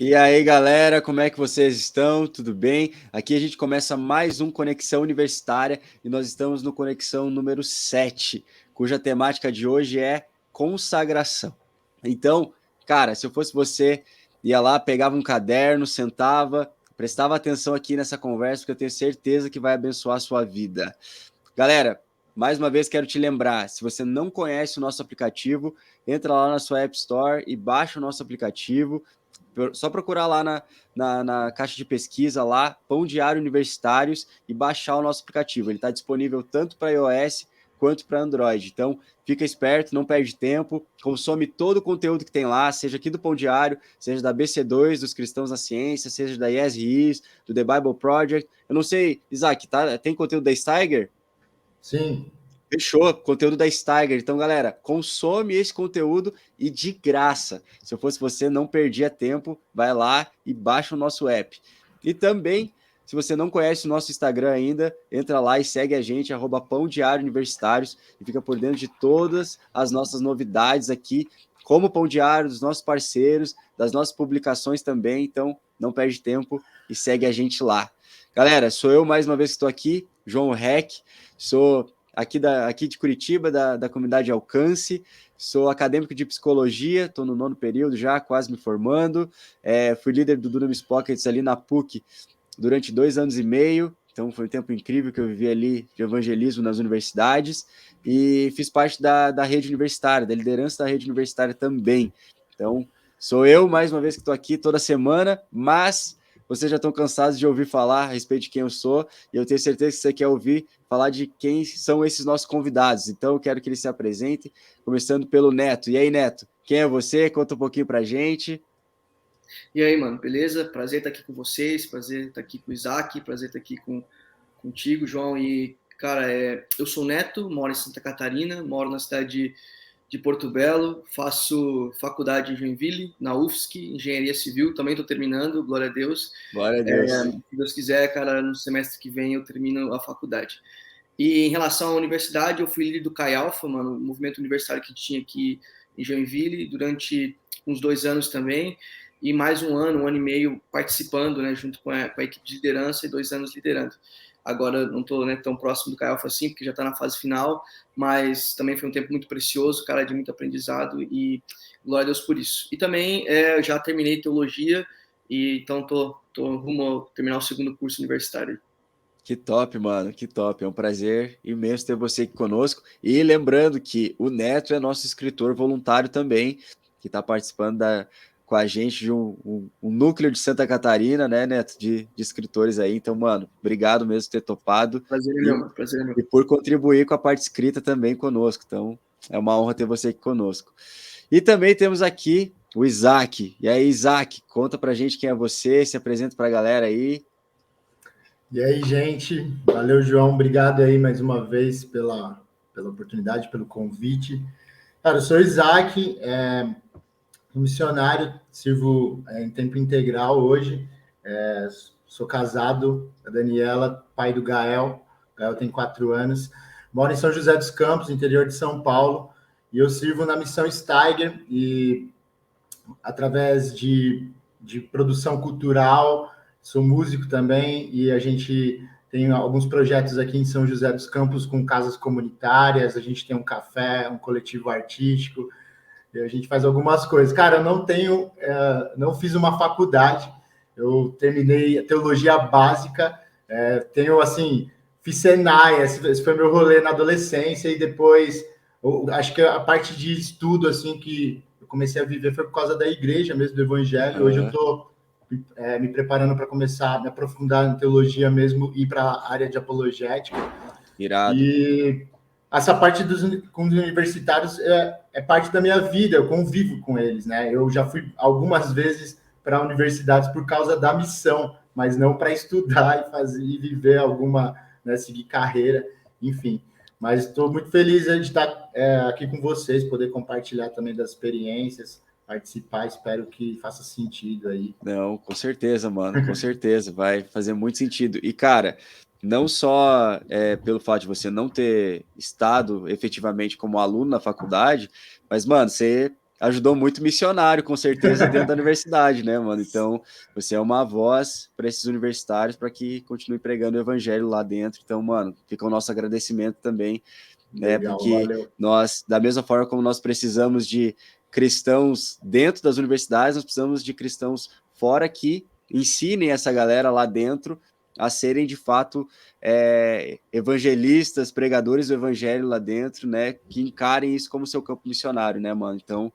E aí, galera, como é que vocês estão? Tudo bem? Aqui a gente começa mais um Conexão Universitária e nós estamos no Conexão número 7, cuja temática de hoje é consagração. Então, cara, se eu fosse você, ia lá, pegava um caderno, sentava, prestava atenção aqui nessa conversa, porque eu tenho certeza que vai abençoar a sua vida. Galera, mais uma vez quero te lembrar, se você não conhece o nosso aplicativo, entra lá na sua App Store e baixa o nosso aplicativo. Só procurar lá na caixa de pesquisa lá, Pão Diário Universitários, e baixar o nosso aplicativo. Ele está disponível tanto para iOS quanto para Android. Então, fica esperto, não perde tempo, consome todo o conteúdo que tem lá, seja aqui do Pão Diário, seja da BC2, dos Cristãos na Ciência, seja da YesRis, do The Bible Project. Eu não sei, Isaac, tem conteúdo da Steiger? Sim. Fechou, conteúdo da Steiger. Então, galera, consome esse conteúdo e de graça. Se eu fosse você, não perdia tempo, vai lá e baixa o nosso app. E também, se você não conhece o nosso Instagram ainda, entra lá e segue a gente, @Pão Diário Universitários, e fica por dentro de todas as nossas novidades aqui, como Pão Diário, dos nossos parceiros, das nossas publicações também. Então, não perde tempo e segue a gente lá. Galera, sou eu mais uma vez que estou aqui, João Reck, sou aqui de Curitiba, da comunidade Alcance. Sou acadêmico de psicologia, estou no 9º período já, quase me formando. Fui líder do Dunamis Pockets ali na PUC durante 2 anos e meio. Então foi um tempo incrível que eu vivi ali de evangelismo nas universidades. E fiz parte da rede universitária, da liderança da rede universitária também. Então sou eu, mais uma vez, que estou aqui toda semana, mas vocês já estão cansados de ouvir falar a respeito de quem eu sou, e eu tenho certeza que você quer ouvir falar de quem são esses nossos convidados. Então eu quero que eles se apresentem, começando pelo Neto. E aí, Neto, quem é você? Conta um pouquinho pra gente. E aí, mano, beleza? Prazer estar aqui com vocês, prazer estar aqui com o Isaac, prazer estar aqui contigo, João. E, cara, eu sou o Neto, moro em Santa Catarina, moro na cidade de Porto Belo, faço faculdade em Joinville, na UFSC, Engenharia Civil, também estou terminando, glória a Deus. Glória a Deus. Se Deus quiser, cara, no semestre que vem eu termino a faculdade. E em relação à universidade, eu fui líder do Chi Alpha, mano, o movimento universitário que tinha aqui em Joinville, durante uns 2 anos também, e mais um ano e meio participando, né, junto com a equipe de liderança, e 2 anos liderando. Agora não estou, né, tão próximo do Chi Alpha assim, porque já está na fase final, mas também foi um tempo muito precioso, cara, de muito aprendizado, e glória a Deus por isso. E também já terminei teologia, e então tô rumo a terminar o 2º curso universitário. Que top, mano, que top. É um prazer imenso ter você aqui conosco. E lembrando que o Neto é nosso escritor voluntário também, que está participando com a gente de um núcleo de Santa Catarina, né, Neto, de escritores aí. Então, mano, obrigado mesmo por ter topado. Prazer é meu, mano. Prazer é meu. E por contribuir com a parte escrita também conosco. Então, é uma honra ter você aqui conosco. E também temos aqui o Isaac. E aí, Isaac, conta pra gente quem é você, se apresenta pra galera aí. E aí, gente, valeu, João, obrigado aí mais uma vez pela oportunidade, pelo convite. Cara, eu sou o Isaac, missionário, sirvo em tempo integral hoje, sou casado com a Daniela, pai do Gael. O Gael tem 4 anos, moro em São José dos Campos, interior de São Paulo, e eu sirvo na missão Steiger, e através de produção cultural, sou músico também, e a gente tem alguns projetos aqui em São José dos Campos com casas comunitárias, a gente tem um café, um coletivo artístico, e a gente faz algumas coisas. Cara, eu não fiz uma faculdade, eu terminei a teologia básica, fiz Senai, esse foi meu rolê na adolescência, e depois, acho que a parte de estudo, assim, que eu comecei a viver foi por causa da igreja mesmo, do evangelho. Hoje eu estou me preparando para começar a me aprofundar em teologia mesmo, ir para a área de apologética. Irado. E essa parte com os universitários é parte da minha vida, eu convivo com eles, né? Eu já fui algumas vezes para universidades por causa da missão, mas não para estudar e viver alguma, né, seguir carreira, enfim. Mas estou muito feliz de estar aqui com vocês, poder compartilhar também das experiências, participar, espero que faça sentido aí. Não, com certeza, mano, com certeza, vai fazer muito sentido. E, cara, não só pelo fato de você não ter estado efetivamente como aluno na faculdade, mas, mano, você ajudou muito missionário, com certeza, dentro da universidade, né, mano? Então, você é uma voz para esses universitários para que continue pregando o evangelho lá dentro. Então, mano, fica o nosso agradecimento também, né? Legal, Porque valeu. nós, da mesma forma como nós precisamos de cristãos dentro das universidades, nós precisamos de cristãos fora que ensinem essa galera lá dentro a serem de fato evangelistas, pregadores do evangelho lá dentro, né? Que encarem isso como seu campo missionário, né, mano? Então,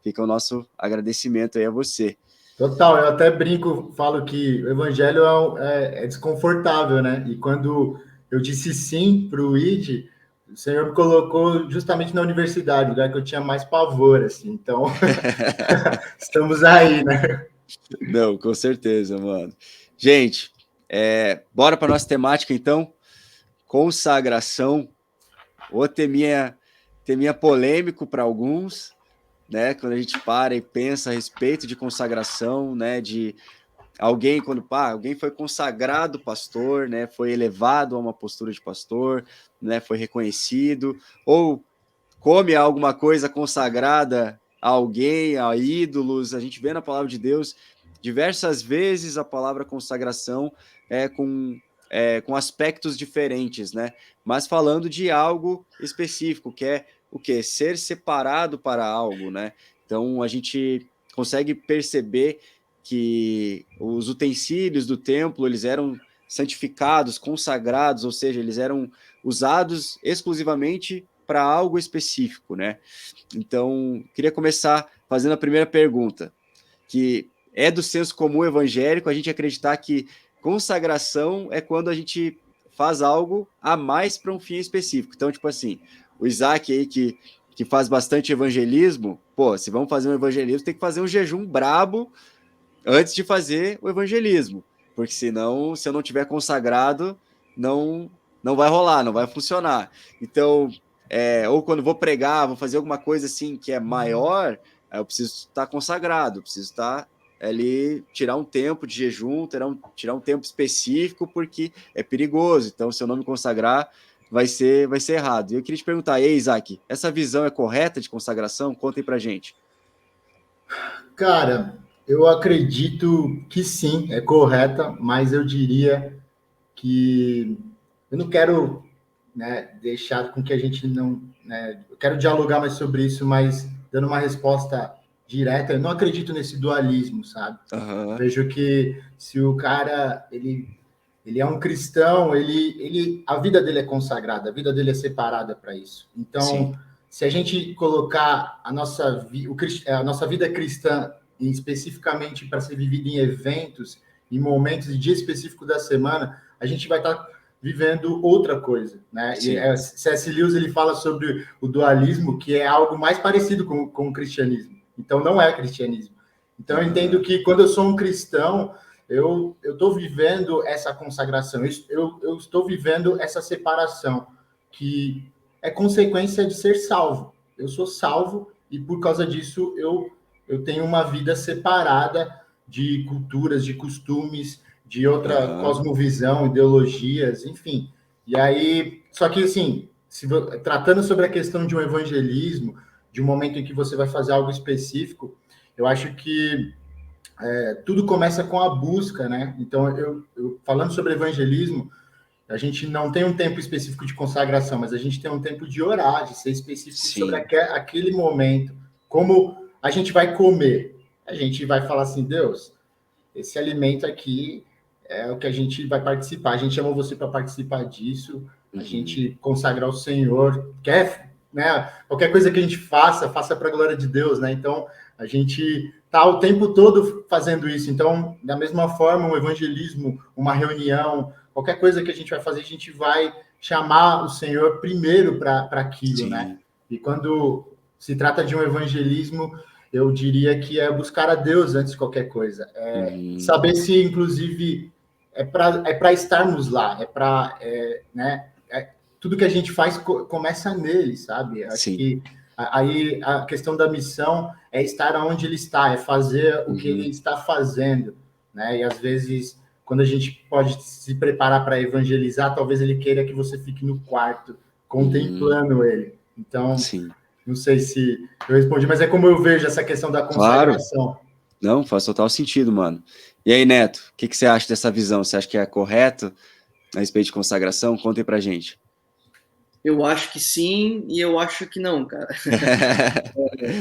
fica o nosso agradecimento aí a você. Total, eu até brinco, falo que o evangelho é desconfortável, né? E quando eu disse sim para o ID, o Senhor me colocou justamente na universidade, lugar que eu tinha mais pavor, assim. Então, estamos aí, né? Não, com certeza, mano. Gente, bora para nossa temática, então. Consagração. Ou teminha polêmico para alguns, né? Quando a gente para e pensa a respeito de consagração, né? De alguém, alguém foi consagrado pastor, né? Foi elevado a uma postura de pastor, né? Foi reconhecido, ou come alguma coisa consagrada a alguém, a ídolos. A gente vê na palavra de Deus diversas vezes a palavra consagração com aspectos diferentes, né? Mas falando de algo específico, que é o quê? Ser separado para algo, né? Então a gente consegue perceber que os utensílios do templo, eles eram santificados, consagrados, ou seja, eles eram usados exclusivamente para algo específico, né? Então, queria começar fazendo a primeira pergunta, que é do senso comum evangélico a gente acreditar que consagração é quando a gente faz algo a mais para um fim específico. Então, tipo assim, o Isaac aí que faz bastante evangelismo, pô, se vamos fazer um evangelismo, tem que fazer um jejum brabo antes de fazer o evangelismo, porque senão, se eu não tiver consagrado, não vai rolar, não vai funcionar. Então, ou quando vou pregar, vou fazer alguma coisa assim que é maior, eu preciso estar consagrado, preciso estar ali, tirar um tempo de jejum, tirar um tempo específico, porque é perigoso. Então, se eu não me consagrar, vai ser errado. E eu queria te perguntar, ei, Isaac, essa visão é correta de consagração? Contem pra gente. Cara, eu acredito que sim, é correta, mas eu diria que eu não quero, né, deixar com que a gente não, né, eu quero dialogar mais sobre isso, mas dando uma resposta direta, eu não acredito nesse dualismo, sabe? Uhum. Vejo que se o cara ele é um cristão, a vida dele é consagrada, a vida dele é separada para isso. Então, Sim. se a gente colocar a nossa vida cristã especificamente para ser vivida em eventos, em momentos e dia específico da semana, a gente vai estar vivendo outra coisa, né? E C.S. Lewis ele fala sobre o dualismo, que é algo mais parecido com o cristianismo. Então, não é cristianismo. Então, eu entendo que quando eu sou um cristão, eu estou vivendo essa consagração, eu estou vivendo essa separação, que é consequência de ser salvo. Eu sou salvo e, por causa disso, eu tenho uma vida separada de culturas, de costumes, de outra cosmovisão, ideologias, enfim. E aí, só que assim, tratando sobre a questão de um evangelismo, de um momento em que você vai fazer algo específico, eu acho que tudo começa com a busca, né? Então, eu falando sobre evangelismo, a gente não tem um tempo específico de consagração, mas a gente tem um tempo de orar, de ser específico sobre aquele momento. Como a gente vai comer? A gente vai falar assim, Deus, esse alimento aqui é o que a gente vai participar. A gente chamou você para participar disso, a gente consagrar ao Senhor. Né? Qualquer coisa que a gente faça para a glória de Deus, né? Então, a gente está o tempo todo fazendo isso. Então, da mesma forma, um evangelismo, uma reunião, qualquer coisa que a gente vai fazer, a gente vai chamar o Senhor primeiro para aquilo, né? E quando se trata de um evangelismo, eu diria que é buscar a Deus antes de qualquer coisa. Saber se, inclusive, é para estarmos lá, né? Tudo que a gente faz começa nele, sabe? Acho que aí a questão da missão é estar onde ele está, é fazer o que ele está fazendo, né? E às vezes, quando a gente pode se preparar para evangelizar, talvez ele queira que você fique no quarto, contemplando ele. Então, Não sei se eu respondi, mas é como eu vejo essa questão da consagração. Claro. Não, faz total sentido, mano. E aí, Neto, o que você acha dessa visão? Você acha que é correto a respeito de consagração? Conta aí pra gente. Eu acho que sim e eu acho que não, cara.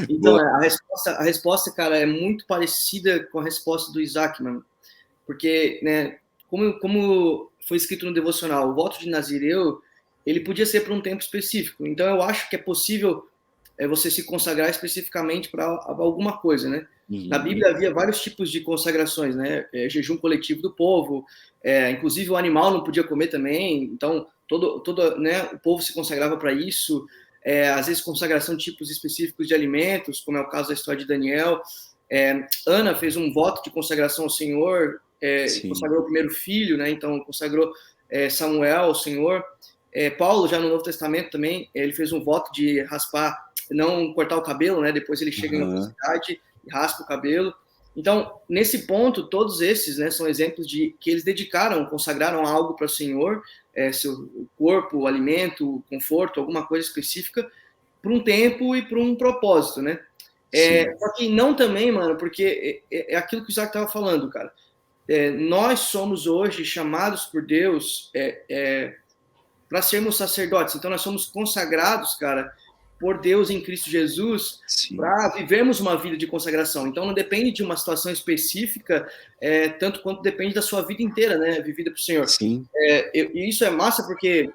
Então, Boa. a resposta, cara, é muito parecida com a resposta do Isaac, mano. Porque, né, como foi escrito no devocional, o voto de Nazireu, ele podia ser para um tempo específico. Então, eu acho que é possível você se consagrar especificamente para alguma coisa, né? Na Uhum. Bíblia havia vários tipos de consagrações, né? Jejum coletivo do povo, inclusive o animal não podia comer também, então todo né, o povo se consagrava para isso. Às vezes consagração de tipos específicos de alimentos, como é o caso da história de Daniel. Ana fez um voto de consagração ao Senhor, Sim, consagrou o primeiro filho, né? Então consagrou Samuel ao Senhor. Paulo, já no Novo Testamento também, ele fez um voto de raspar, não cortar o cabelo, né? Depois ele chega em outra uhum. cidade e raspa o cabelo. Então, nesse ponto, todos esses, né, são exemplos de que eles dedicaram, consagraram algo para o Senhor, seu corpo, o alimento, o conforto, alguma coisa específica, para um tempo e para um propósito, né? Sim, Só que não também, mano, porque é aquilo que o Isaac estava falando, cara. Nós somos hoje chamados por Deus para sermos sacerdotes. Então, nós somos consagrados, cara, por Deus em Cristo Jesus sim, para vivermos uma vida de consagração. Então, não depende de uma situação específica, tanto quanto depende da sua vida inteira, né, vivida para o Senhor. sim, E isso é massa porque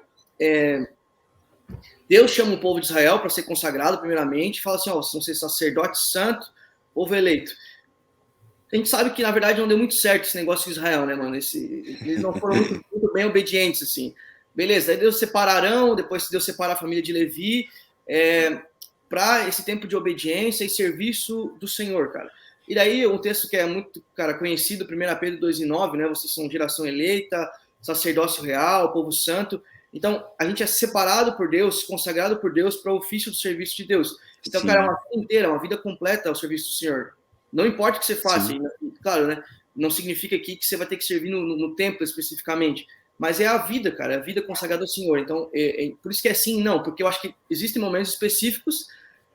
Deus chama o povo de Israel para ser consagrado, primeiramente, e fala assim: ó, vocês vão ser sacerdote santo, povo eleito. A gente sabe que, na verdade, não deu muito certo esse negócio com Israel, né, mano? Eles não foram muito bem obedientes, assim. Beleza, aí Deus separa Arão, depois Deus separa a família de Levi, para esse tempo de obediência e serviço do Senhor, cara. E daí, um texto que é muito, cara, conhecido, 1 Pedro 2:9, né? Vocês são geração eleita, sacerdócio real, povo santo. Então, a gente é separado por Deus, consagrado por Deus para o ofício do serviço de Deus. Então, cara, é uma sim, vida inteira, uma vida completa ao serviço do Senhor. Não importa o que você faça, sim, claro, né? Não significa aqui que você vai ter que servir no templo especificamente, mas é a vida, cara, é a vida consagrada ao Senhor. Então, por isso que é sim e não, porque eu acho que existem momentos específicos,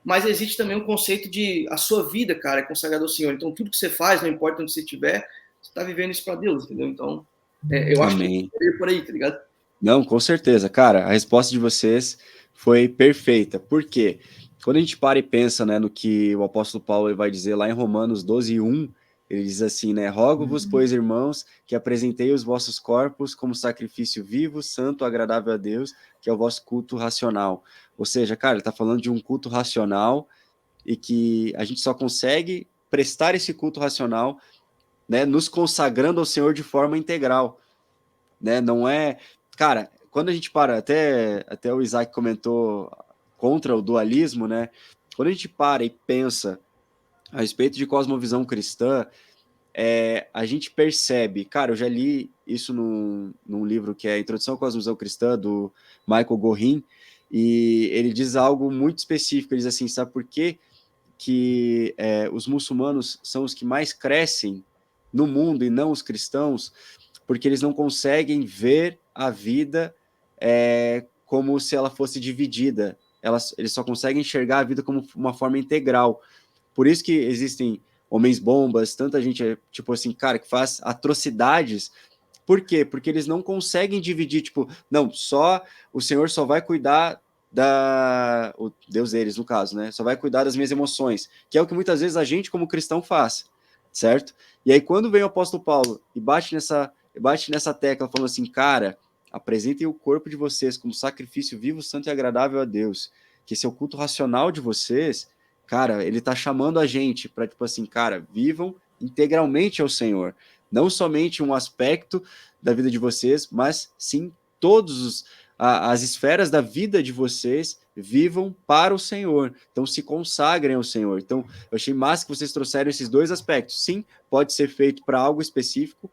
mas existe também um conceito de a sua vida, cara, é consagrada ao Senhor. Então, tudo que você faz, não importa onde você estiver, você está vivendo isso para Deus, entendeu? Então, eu acho que amém. é por aí, tá ligado? Não, com certeza, cara, a resposta de vocês foi perfeita. Por quê? Quando a gente para e pensa, né, no que o apóstolo Paulo ele vai dizer lá em Romanos 12:1, ele diz assim, né, rogo-vos, pois, irmãos, que apresentei os vossos corpos como sacrifício vivo, santo, agradável a Deus, que é o vosso culto racional. Ou seja, cara, ele está falando de um culto racional e que a gente só consegue prestar esse culto racional, né, nos consagrando ao Senhor de forma integral, né? Não é, cara, quando a gente para, até o Isaac comentou contra o dualismo, né? Quando a gente para e pensa a respeito de cosmovisão cristã, a gente percebe, cara, eu já li isso num livro que é Introdução à Cosmovisão Cristã, do Michael Gorin, e ele diz algo muito específico, ele diz assim, sabe por quê que os muçulmanos são os que mais crescem no mundo e não os cristãos? Porque eles não conseguem ver a vida como se ela fosse dividida. Eles só conseguem enxergar a vida como uma forma integral. Por isso que existem homens bombas, tanta gente, tipo assim, cara, que faz atrocidades. Por quê? Porque eles não conseguem dividir, tipo, não, só o Senhor só vai cuidar o Deus deles, no caso, né? Só vai cuidar das minhas emoções, que é o que muitas vezes a gente, como cristão, faz, certo? E aí, quando vem o apóstolo Paulo e bate nessa tecla, falando assim, cara, apresentem o corpo de vocês como sacrifício vivo, santo e agradável a Deus, que esse é o culto racional de vocês, cara, ele tá chamando a gente para, tipo assim, cara, vivam integralmente ao Senhor, não somente um aspecto da vida de vocês, mas sim todos as esferas da vida de vocês vivam para o Senhor. Então se consagrem ao Senhor. Então eu achei massa que vocês trouxeram esses dois aspectos. Sim, pode ser feito para algo específico,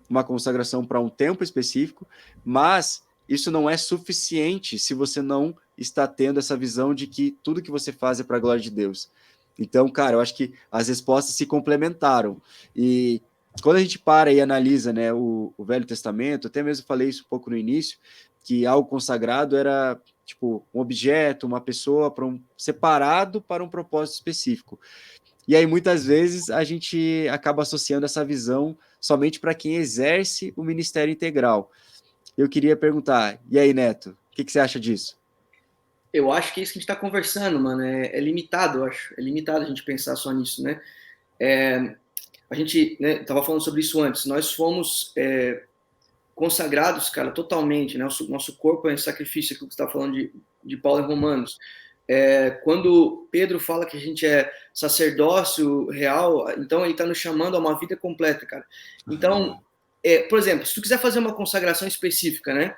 uma consagração para um tempo específico, mas isso não é suficiente se você não está tendo essa visão de que tudo que você faz é para a glória de Deus. Então, cara, eu acho que as respostas se complementaram. E quando a gente para e analisa, né, o Velho Testamento, até mesmo falei isso um pouco no início, que algo consagrado era tipo, um objeto, uma pessoa, separado para um propósito específico. E aí, muitas vezes, a gente acaba associando essa visão somente para quem exerce o ministério integral. Eu queria perguntar, e aí, Neto, o que você acha disso? Eu acho que é isso que a gente está conversando, mano, é limitado, eu acho. É limitado a gente pensar só nisso, né? A gente, né, tava falando sobre isso antes. Nós fomos consagrados, cara, totalmente, né? Nosso corpo é um sacrifício, aquilo que você está falando de Paulo em Romanos. Quando Pedro fala que a gente é sacerdócio real, então ele está nos chamando a uma vida completa, cara. Então, por exemplo, se tu quiser fazer uma consagração específica, né?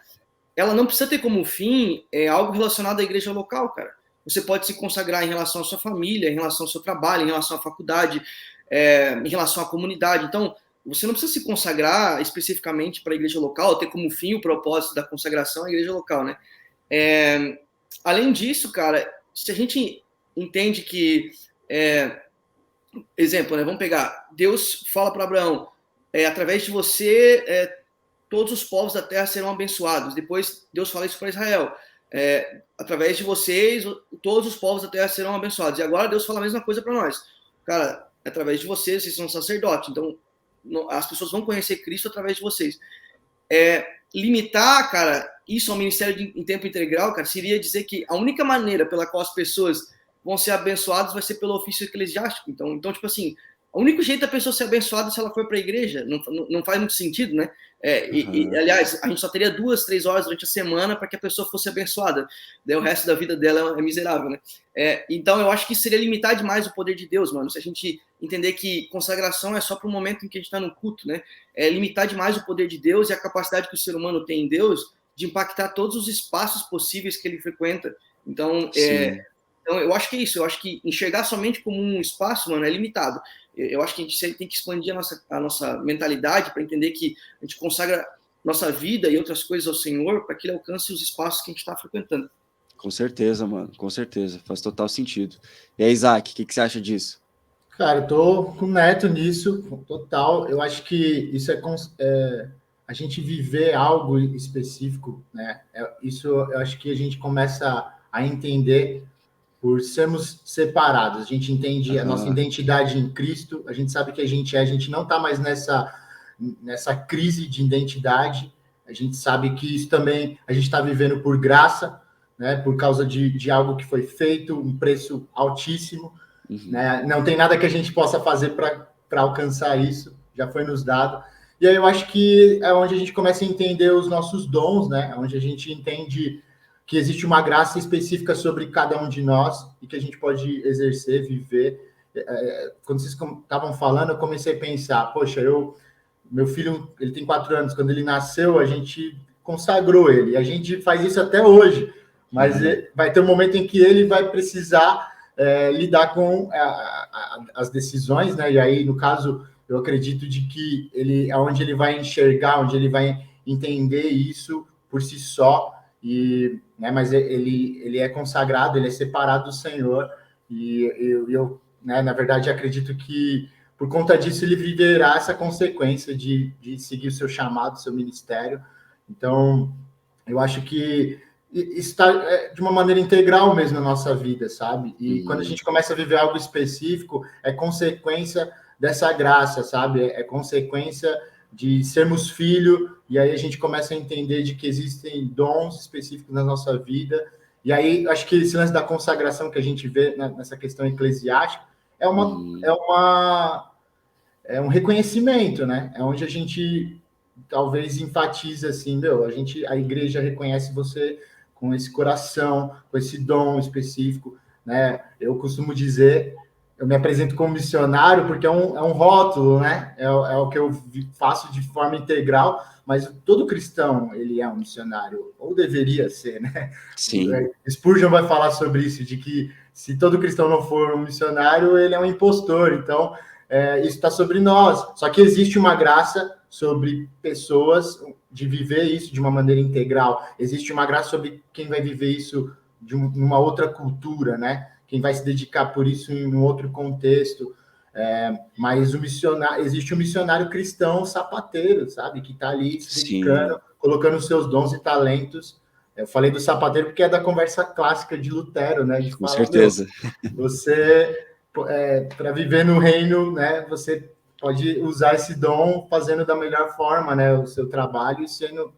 Ela não precisa ter como fim algo relacionado à igreja local, cara. Você pode se consagrar em relação à sua família, em relação ao seu trabalho, em relação à faculdade, em relação à comunidade. Então, você não precisa se consagrar especificamente para a igreja local, ter como fim o propósito da consagração à igreja local, né? Além disso, cara, se a gente entende que, exemplo, né, vamos pegar, Deus fala para Abraão, através de você, todos os povos da terra serão abençoados. Depois, Deus fala isso para Israel, através de vocês, todos os povos da terra serão abençoados. E agora Deus fala a mesma coisa para nós. Cara, através de vocês são sacerdotes, então as pessoas vão conhecer Cristo através de vocês. Limitar, cara, isso ao ministério em tempo integral, cara, seria dizer que a única maneira pela qual as pessoas vão ser abençoadas vai ser pelo ofício eclesiástico. Então tipo assim, o único jeito da pessoa ser abençoada é se ela for para a igreja. Não faz muito sentido, né? Aliás, a gente só teria 2, 3 horas durante a semana para que a pessoa fosse abençoada. Daí o resto da vida dela é miserável, né? Então eu acho que seria limitar demais o poder de Deus, mano. Se a gente entender que consagração é só para o momento em que a gente está no culto, né? Limitar demais o poder de Deus e a capacidade que o ser humano tem em Deus de impactar todos os espaços possíveis que ele frequenta. Então, eu acho que é isso. Eu acho que enxergar somente como um espaço, mano, é limitado. Eu acho que a gente tem que expandir a nossa mentalidade para entender que a gente consagra nossa vida e outras coisas ao Senhor para que Ele alcance os espaços que a gente está frequentando. Com certeza, mano. Com certeza. Faz total sentido. E aí, Isaac, o que você acha disso? Cara, eu tô com o Neto nisso, total. Eu acho que isso a gente viver algo específico, né? Isso eu acho que a gente começa a entender por sermos separados. A gente entende a nossa identidade em Cristo, a gente sabe que a gente não está mais nessa crise de identidade, a gente sabe que isso também a gente está vivendo por graça, né? Por causa de algo que foi feito, um preço altíssimo. Né? Não tem nada que a gente possa fazer para alcançar isso, já foi nos dado. E aí eu acho que é onde a gente começa a entender os nossos dons, né? Onde a gente entende que existe uma graça específica sobre cada um de nós e que a gente pode exercer, viver. Quando vocês estavam falando, eu comecei a pensar, poxa, meu filho, ele tem 4 anos, quando ele nasceu, a gente consagrou ele, e a gente faz isso até hoje, mas vai ter um momento em que ele vai precisar lidar com as decisões, né? E aí, no caso, eu acredito de que ele é onde ele vai enxergar, onde ele vai entender isso por si só, né? Mas ele é consagrado, ele é separado do Senhor, e eu né, na verdade, acredito que por conta disso ele viverá essa consequência de seguir o seu chamado, seu ministério. Então, eu acho que está de uma maneira integral mesmo na nossa vida, sabe? E quando a gente começa a viver algo específico, é consequência dessa graça, sabe? É consequência de sermos filho, e aí a gente começa a entender de que existem dons específicos na nossa vida. E aí, acho que esse lance da consagração que a gente vê nessa questão eclesiástica é um reconhecimento, né? É onde a gente talvez enfatiza assim, a igreja reconhece você com esse coração, com esse dom específico, né? Eu costumo dizer, eu me apresento como missionário porque é um rótulo, né? É o que eu faço de forma integral, mas todo cristão, ele é um missionário, ou deveria ser, né? Sim. Spurgeon vai falar sobre isso, de que se todo cristão não for um missionário, ele é um impostor. Então, isso está sobre nós. Só que existe uma graça sobre pessoas de viver isso de uma maneira integral. Existe uma graça sobre quem vai viver isso de uma outra cultura, né? Quem vai se dedicar por isso em um outro contexto. Mas existe um missionário cristão sapateiro, sabe? Que está ali se dedicando, colocando seus dons e talentos Eu falei do sapateiro porque é da conversa clássica de Lutero, né? De Com falar, certeza. você, para viver no reino, né? Você pode usar esse dom fazendo da melhor forma, né? O seu trabalho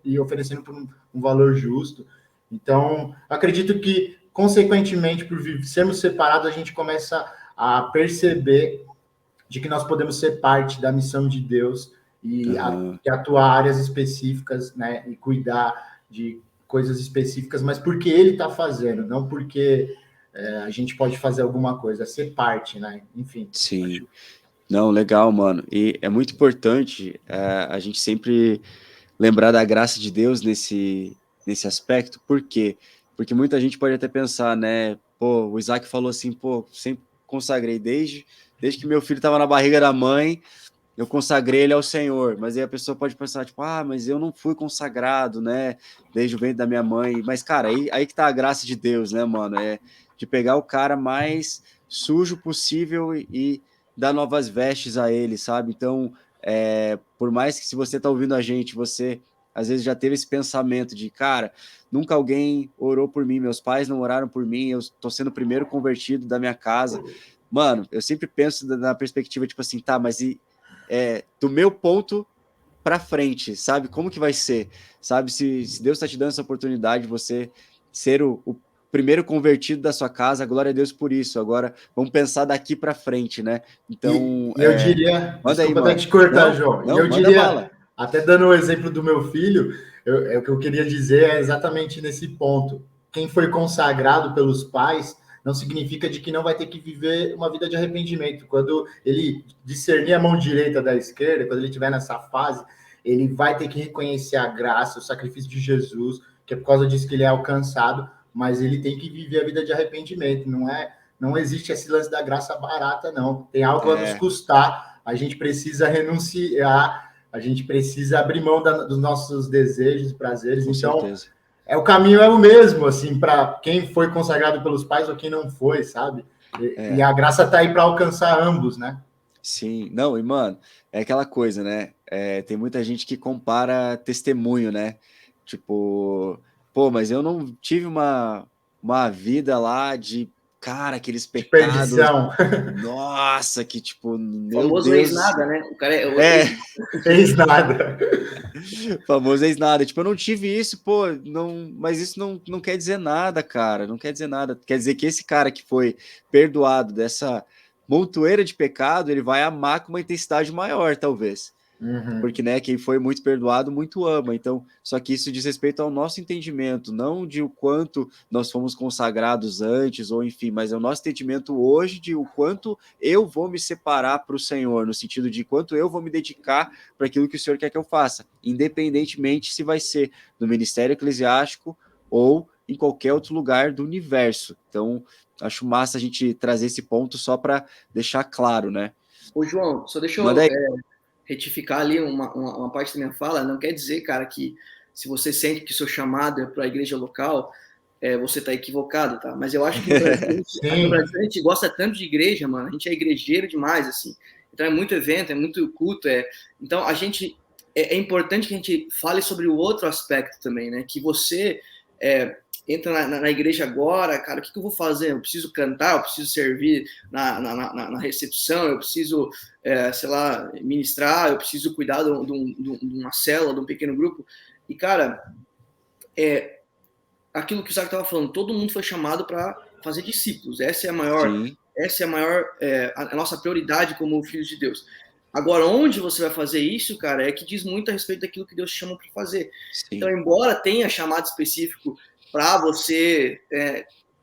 e oferecendo por um valor justo. Então, acredito que, consequentemente, por sermos separados, a gente começa a perceber de que nós podemos ser parte da missão de Deus e atuar áreas específicas, né? E cuidar de coisas específicas, mas porque Ele está fazendo, não porque a gente pode fazer alguma coisa, ser parte, né? Enfim. Sim. Não, legal, mano. E é muito importante a gente sempre lembrar da graça de Deus nesse aspecto. Por quê? Porque muita gente pode até pensar, né? Pô, o Isaac falou assim, pô, sempre consagrei desde que meu filho estava na barriga da mãe, eu consagrei ele ao Senhor. Mas aí a pessoa pode pensar, tipo, mas eu não fui consagrado, né? Desde o ventre da minha mãe. Mas, cara, aí que tá a graça de Deus, né, mano? É de pegar o cara mais sujo possível e dar novas vestes a ele, sabe? Então, por mais que se você tá ouvindo a gente, você às vezes já teve esse pensamento de, cara, nunca alguém orou por mim, meus pais não oraram por mim, eu tô sendo o primeiro convertido da minha casa. Mano, eu sempre penso na perspectiva, tipo assim, tá, mas do meu ponto para frente, sabe? Como que vai ser? Sabe? Se Deus está te dando essa oportunidade de você ser o primeiro convertido da sua casa, glória a Deus por isso. Agora, vamos pensar daqui para frente, né? Então, eu diria, manda aí, desculpa até mano. te cortar, Não, João, e não, eu manda diria, bala. até dando o exemplo do meu filho, o que eu queria dizer é exatamente nesse ponto. Quem foi consagrado pelos pais não significa de que não vai ter que viver uma vida de arrependimento. Quando ele discernir a mão direita da esquerda, quando ele estiver nessa fase, ele vai ter que reconhecer a graça, o sacrifício de Jesus, que é por causa disso que ele é alcançado, mas ele tem que viver a vida de arrependimento, não existe esse lance da graça barata, não. Tem algo que vai nos custar, a gente precisa renunciar, a gente precisa abrir mão dos nossos desejos, prazeres. Com então, certeza. o caminho é o mesmo, assim, para quem foi consagrado pelos pais ou quem não foi, sabe? E a graça está aí para alcançar ambos, né? Sim, não, e mano, é aquela coisa, né? Tem muita gente que compara testemunho, né? Tipo, pô, mas eu não tive uma vida lá de, cara, aqueles De pecados, perdição. nossa, que tipo, O meu famoso Deus, ex-nada, né? O cara é é, Fez nada. famoso ex-nada. Tipo, eu não tive isso, pô, não, mas isso não quer dizer nada, cara, não quer dizer nada. Quer dizer que esse cara que foi perdoado dessa montoeira de pecado, ele vai amar com uma intensidade maior, talvez. Uhum. Porque, né, quem foi muito perdoado, muito ama. Então, só que isso diz respeito ao nosso entendimento, não de o quanto nós fomos consagrados antes, ou enfim, mas é o nosso entendimento hoje de o quanto eu vou me separar para o Senhor, no sentido de quanto eu vou me dedicar para aquilo que o Senhor quer que eu faça, independentemente se vai ser no ministério eclesiástico ou em qualquer outro lugar do universo. Então, acho massa a gente trazer esse ponto só para deixar claro, né? Ô, João, só deixa Manda eu aí. retificar ali uma parte da minha fala. Não quer dizer, cara, que se você sente que seu chamado é para a igreja local, você tá equivocado, tá? Mas eu acho que no Brasil, no Sim. Brasil a gente gosta tanto de igreja, mano. A gente é igrejeiro demais, assim. Então é muito evento, é muito culto. Então a gente é importante que a gente fale sobre o outro aspecto também, né? Que você entra na igreja agora, cara, o que eu vou fazer? Eu preciso cantar, eu preciso servir na recepção, eu preciso, sei lá, ministrar, eu preciso cuidar de uma célula, de um pequeno grupo. E, cara, aquilo que o Isaac estava falando, todo mundo foi chamado para fazer discípulos. Essa é a maior, a nossa prioridade como filhos de Deus. Agora, onde você vai fazer isso, cara, é que diz muito a respeito daquilo que Deus te chama para fazer. Sim. Então, embora tenha chamado específico para você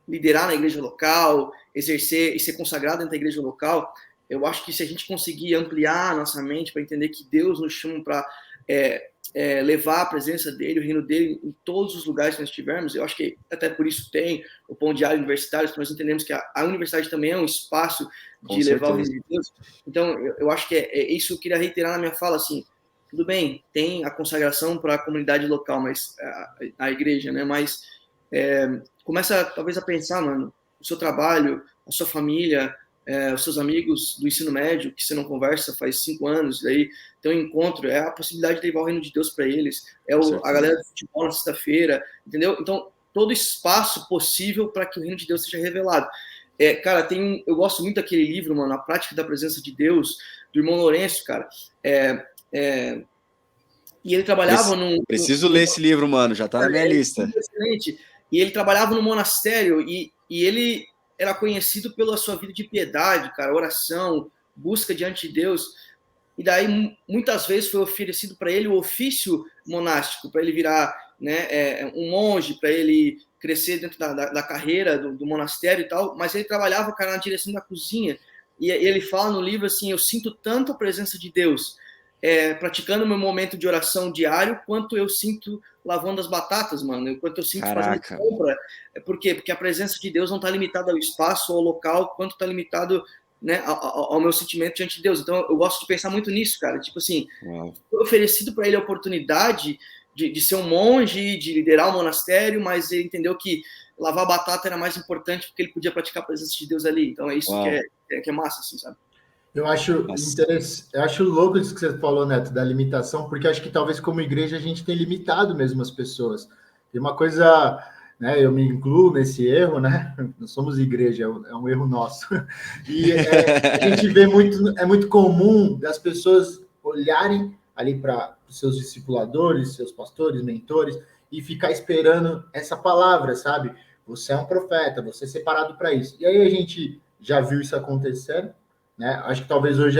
liderar na igreja local, exercer e ser consagrado dentro da igreja local, eu acho que se a gente conseguir ampliar a nossa mente para entender que Deus nos chama para levar a presença dele, o reino dele em todos os lugares que nós estivermos, eu acho que até por isso tem o Pão Diário Universitário, nós entendemos que a universidade também é um espaço de levar o reino de Deus. Então, eu acho que isso eu queria reiterar na minha fala, assim, tudo bem, tem a consagração para a comunidade local, mas a igreja, né? Mas começa talvez a pensar, mano, o seu trabalho, a sua família, os seus amigos do ensino médio, que você não conversa faz 5 anos, daí tem um encontro, é a possibilidade de levar o reino de Deus para eles, a galera do futebol na sexta-feira, entendeu? Então, todo espaço possível para que o reino de Deus seja revelado. Cara, eu gosto muito daquele livro, mano, A Prática da Presença de Deus, do irmão Lourenço, cara. E ele trabalhava Preciso ler esse livro, mano, já tá na minha lista. Excelente. E ele trabalhava no monastério e ele era conhecido pela sua vida de piedade, cara, oração, busca diante de Deus. E daí, muitas vezes, foi oferecido para ele o ofício monástico, para ele virar, né, um monge, para ele crescer dentro da carreira do monastério e tal. Mas ele trabalhava, cara, na direção da cozinha. E ele fala no livro assim: eu sinto tanto a presença de Deus praticando meu momento de oração diário, quanto eu sinto lavando as batatas, mano, quanto eu sinto fazendo compra. Por quê? Porque a presença de Deus não está limitada ao espaço, ao local, quanto está limitado, né, ao meu sentimento diante de Deus. Então, eu gosto de pensar muito nisso, cara. Tipo assim, foi oferecido para ele a oportunidade de ser um monge, de liderar um monastério, mas ele entendeu que lavar batata era mais importante porque ele podia praticar a presença de Deus ali. Então, é isso que é massa, assim, sabe? Eu acho louco isso que você falou, Neto, da limitação, porque acho que talvez como igreja a gente tem limitado mesmo as pessoas. Tem uma coisa, né, eu me incluo nesse erro, né? Nós somos igreja, é um erro nosso. E a gente vê é muito comum das pessoas olharem ali para os seus discipuladores, seus pastores, mentores, e ficar esperando essa palavra, sabe? Você é um profeta, você é separado para isso. E aí a gente já viu isso acontecendo, né? Acho que talvez hoje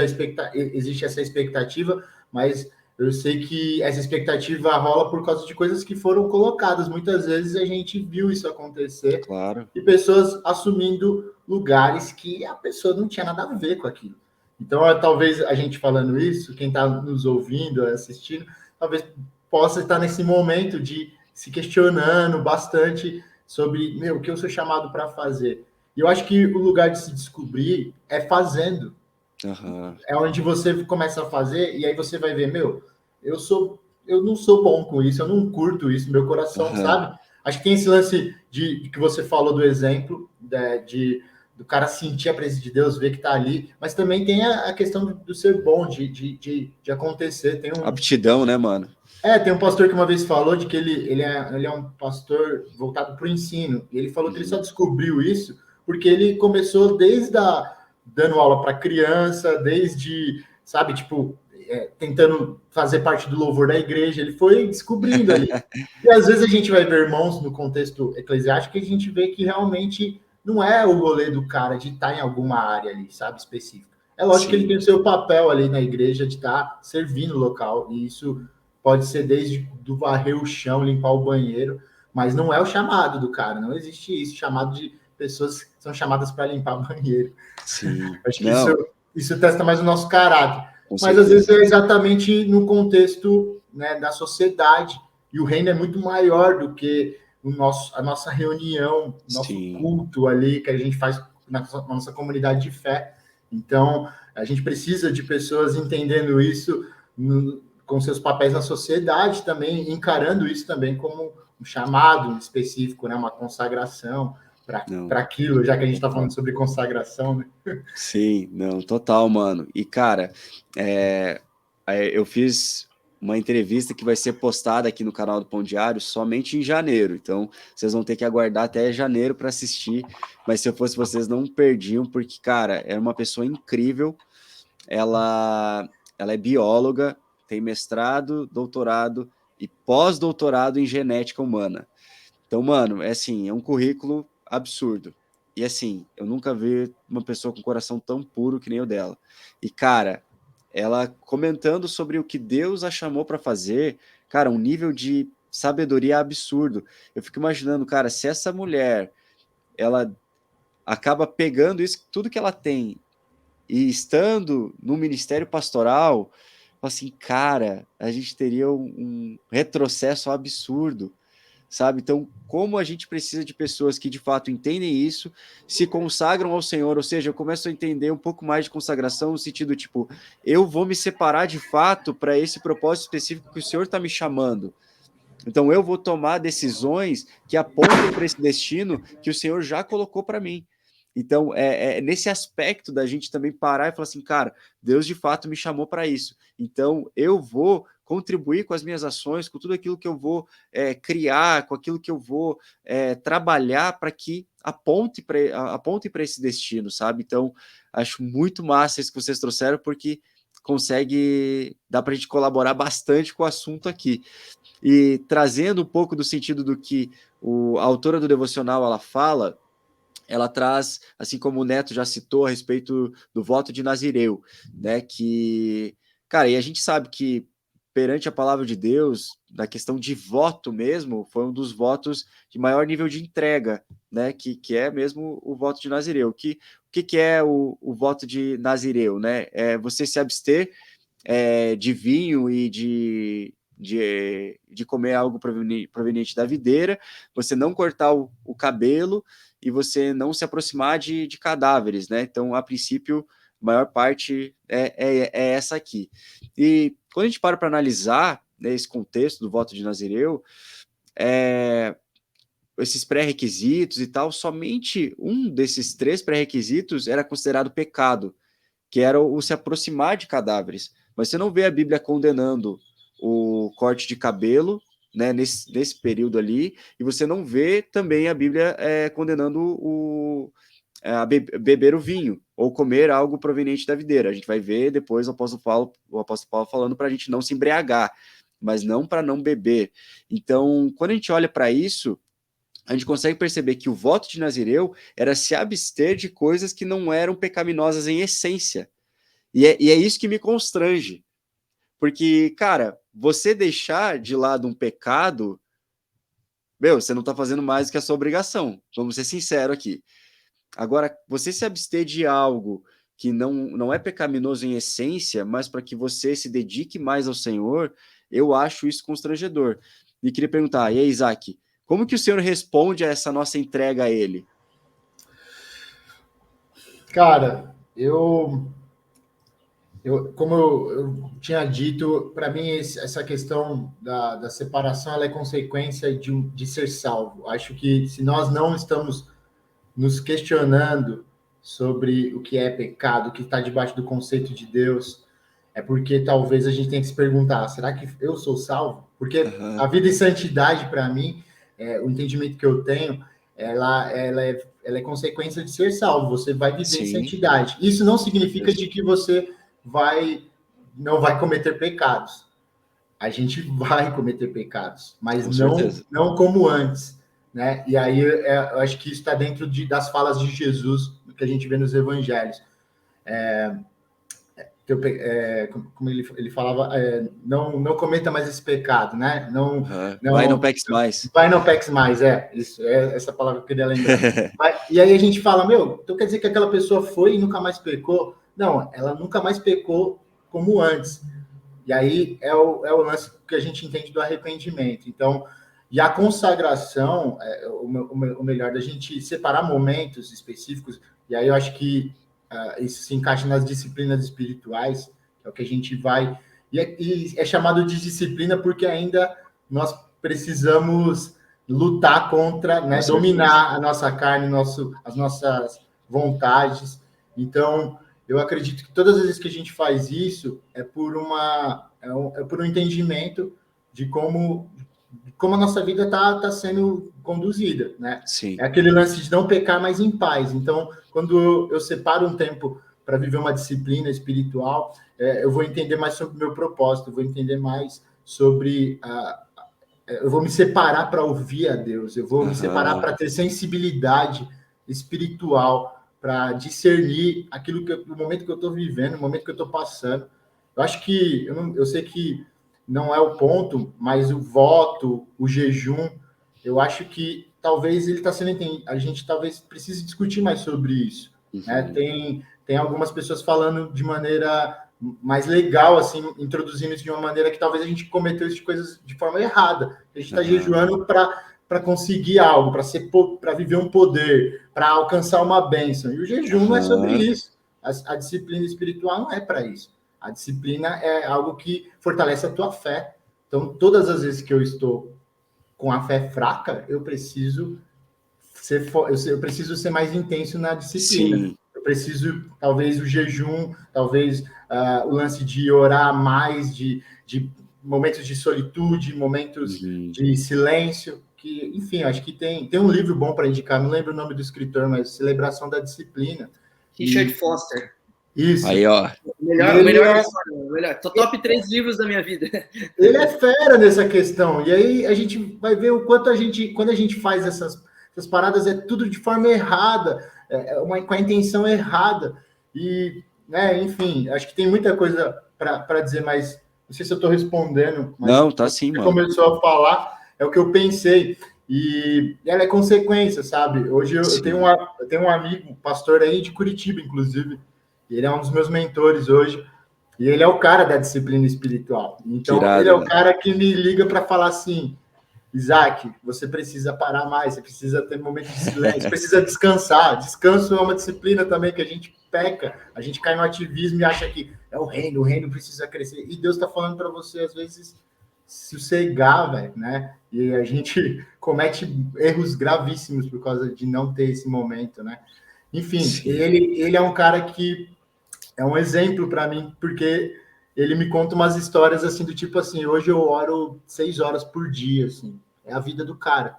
existe essa expectativa, mas eu sei que essa expectativa rola por causa de coisas que foram colocadas. Muitas vezes a gente viu isso acontecer, claro, e pessoas assumindo lugares que a pessoa não tinha nada a ver com aquilo. Então, talvez a gente falando isso, quem está nos ouvindo, assistindo, talvez possa estar nesse momento de se questionando bastante sobre, o que eu sou chamado para fazer. E eu acho que o lugar de se descobrir é fazendo. Uhum. É onde você começa a fazer e aí você vai ver, eu não sou bom com isso, eu não curto isso, meu coração, sabe? Acho que tem esse lance de que você falou do exemplo, do cara sentir a presença de Deus, ver que tá ali, mas também tem a questão do ser bom, de acontecer. Tem aptidão, né, mano? Tem um pastor que uma vez falou de que ele é um pastor voltado para o ensino, e ele falou que ele só descobriu isso porque ele começou dando aula para criança, desde, sabe, tipo, tentando fazer parte do louvor da igreja, ele foi descobrindo ali. E às vezes a gente vai ver irmãos no contexto eclesiástico que a gente vê que realmente não é o rolê do cara de estar em alguma área ali, sabe, específica. É lógico que ele tem o seu papel ali na igreja de estar servindo o local, e isso pode ser desde do varrer o chão, limpar o banheiro, mas não é o chamado do cara, não existe isso, chamado de pessoas que são chamadas para limpar banheiro. Sim. Acho que isso testa mais o nosso caráter. Mas às vezes é exatamente no contexto, né, da sociedade. E o reino é muito maior do que a nossa reunião, nosso culto ali que a gente faz na nossa comunidade de fé. Então, a gente precisa de pessoas entendendo isso com seus papéis na sociedade também, encarando isso também como um chamado específico, né, uma consagração para aquilo, já que a gente está falando sobre consagração, né? Sim, não, total, mano. E, cara, eu fiz uma entrevista que vai ser postada aqui no canal do Pão Diário somente em janeiro, então vocês vão ter que aguardar até janeiro para assistir, mas se eu fosse vocês, não perdiam, porque, cara, é uma pessoa incrível, ela é bióloga, tem mestrado, doutorado e pós-doutorado em genética humana. Então, mano, é um currículo absurdo. E assim, eu nunca vi uma pessoa com coração tão puro que nem o dela. E, cara, ela comentando sobre o que Deus a chamou para fazer, cara, um nível de sabedoria absurdo. Eu fico imaginando, cara, se essa mulher, ela acaba pegando isso, tudo que ela tem, e estando no ministério pastoral, assim, cara, a gente teria um retrocesso absurdo, sabe? Então, como a gente precisa de pessoas que de fato entendem isso, se consagram ao Senhor, ou seja, eu começo a entender um pouco mais de consagração no sentido, tipo, eu vou me separar de fato para esse propósito específico que o Senhor está me chamando. Então, eu vou tomar decisões que apontam para esse destino que o Senhor já colocou para mim. Então, é nesse aspecto da gente também parar e falar assim, cara, Deus de fato me chamou para isso. Então, eu vou contribuir com as minhas ações, com tudo aquilo que eu vou criar, com aquilo que eu vou trabalhar para que aponte para esse destino, sabe? Então, acho muito massa isso que vocês trouxeram, porque dá para a gente colaborar bastante com o assunto aqui. E trazendo um pouco do sentido do que a autora do devocional ela fala, ela traz, assim como o Neto já citou a respeito do voto de Nazireu, né? Que, cara, e a gente sabe que perante a palavra de Deus, na questão de voto mesmo, foi um dos votos de maior nível de entrega, né? Que é mesmo o voto de Nazireu. O que é o voto de Nazireu, né? É você se abster de vinho e de comer algo proveniente da videira, você não cortar o cabelo e você não se aproximar de cadáveres, né? Então, a princípio, a maior parte é essa aqui. E quando a gente para analisar, né, esse contexto do voto de Nazireu, esses pré-requisitos e tal, somente um desses 3 pré-requisitos era considerado pecado, que era o se aproximar de cadáveres. Mas você não vê a Bíblia condenando o corte de cabelo, né, nesse período ali, e você não vê também a Bíblia condenando beber o vinho ou comer algo proveniente da videira. A gente vai ver depois o apóstolo Paulo falando para a gente não se embriagar, mas não para não beber. Então, quando a gente olha para isso, a gente consegue perceber que o voto de Nazireu era se abster de coisas que não eram pecaminosas em essência. E é isso que me constrange. Porque, cara, você deixar de lado um pecado, você não está fazendo mais do que a sua obrigação. Vamos ser sinceros aqui. Agora, você se abster de algo que não é pecaminoso em essência, mas para que você se dedique mais ao Senhor, eu acho isso constrangedor. E queria perguntar, e aí, Isaac, como que o Senhor responde a essa nossa entrega a Ele? Cara, como eu tinha dito, para mim essa questão da separação ela é consequência de ser salvo. Acho que se nós não estamos nos questionando sobre o que é pecado, o que está debaixo do conceito de Deus, é porque talvez a gente tenha que se perguntar, será que eu sou salvo? Porque a vida em santidade, para mim, o entendimento que eu tenho, ela é consequência de ser salvo. Você vai viver Sim. em santidade. Isso não significa de que você não vai cometer pecados. A gente vai cometer pecados, mas não como antes, né? E aí eu acho que isso está dentro das falas de Jesus, que a gente vê nos evangelhos. Como ele falava, não cometa mais esse pecado, né? Vai, não peques mais. Vai, não peques mais, isso, essa palavra que eu queria lembrar. E aí a gente fala, então quer dizer que aquela pessoa foi e nunca mais pecou? Não, ela nunca mais pecou como antes. E aí é o lance que a gente entende do arrependimento. Então, e a consagração, o melhor da gente separar momentos específicos, e aí eu acho que isso se encaixa nas disciplinas espirituais, que é o que a gente vai... E é chamado de disciplina porque ainda nós precisamos lutar contra, né, dominar a nossa carne, as nossas vontades. Então, eu acredito que todas as vezes que a gente faz isso é por um entendimento de como a nossa vida está sendo conduzida, né? Sim. É aquele lance de não pecar, mas em paz. Então, quando eu separo um tempo para viver uma disciplina espiritual, eu vou entender mais sobre o meu propósito, eu vou entender mais sobre... eu vou me separar para ouvir a Deus, eu vou me separar para ter sensibilidade espiritual, para discernir o momento que eu estou vivendo, o momento que eu estou passando. Eu acho que, eu sei que não é o ponto, mas o voto, o jejum, eu acho que talvez ele está sendo entendido. A gente talvez precise discutir mais sobre isso. Né? Tem algumas pessoas falando de maneira mais legal, assim, introduzindo isso de uma maneira que talvez a gente cometeu essas coisas de forma errada. A gente está jejuando para conseguir algo, para viver um poder, para alcançar uma bênção. E o jejum não é sobre isso. A disciplina espiritual não é para isso. A disciplina é algo que fortalece a tua fé. Então, todas as vezes que eu estou com a fé fraca, eu preciso eu preciso ser mais intenso na disciplina. Sim. Eu preciso, talvez, o jejum, talvez o lance de orar mais, de momentos de solitude, momentos de silêncio, que, enfim, acho que tem um livro bom para indicar, não lembro o nome do escritor, mas Celebração da Disciplina. Richard Foster. Isso. Aí, ó. Melhor. Top 3 livros da minha vida. Ele é fera nessa questão. E aí a gente vai ver o quanto quando a gente faz essas paradas, é tudo de forma errada, com a intenção errada. E, né, enfim, acho que tem muita coisa para dizer, mas não sei se eu estou respondendo. Mas não, tá sim, mano. Começou a falar, é o que eu pensei. E ela é consequência, sabe? Hoje eu tenho um amigo, pastor aí de Curitiba, inclusive. Ele é um dos meus mentores hoje. E ele é o cara da disciplina espiritual. Então, irado, ele é o cara que me liga para falar assim, Isaac, você precisa parar mais, você precisa ter momentos de silêncio, precisa descansar. Descanso é uma disciplina também que a gente peca, a gente cai no ativismo e acha que é o reino precisa crescer. E Deus está falando para você, às vezes, sossegar, velho, né? E a gente comete erros gravíssimos por causa de não ter esse momento, né? Enfim, ele é um cara que é um exemplo para mim, porque ele me conta umas histórias assim, do tipo assim, hoje eu oro 6 horas por dia, assim, é a vida do cara.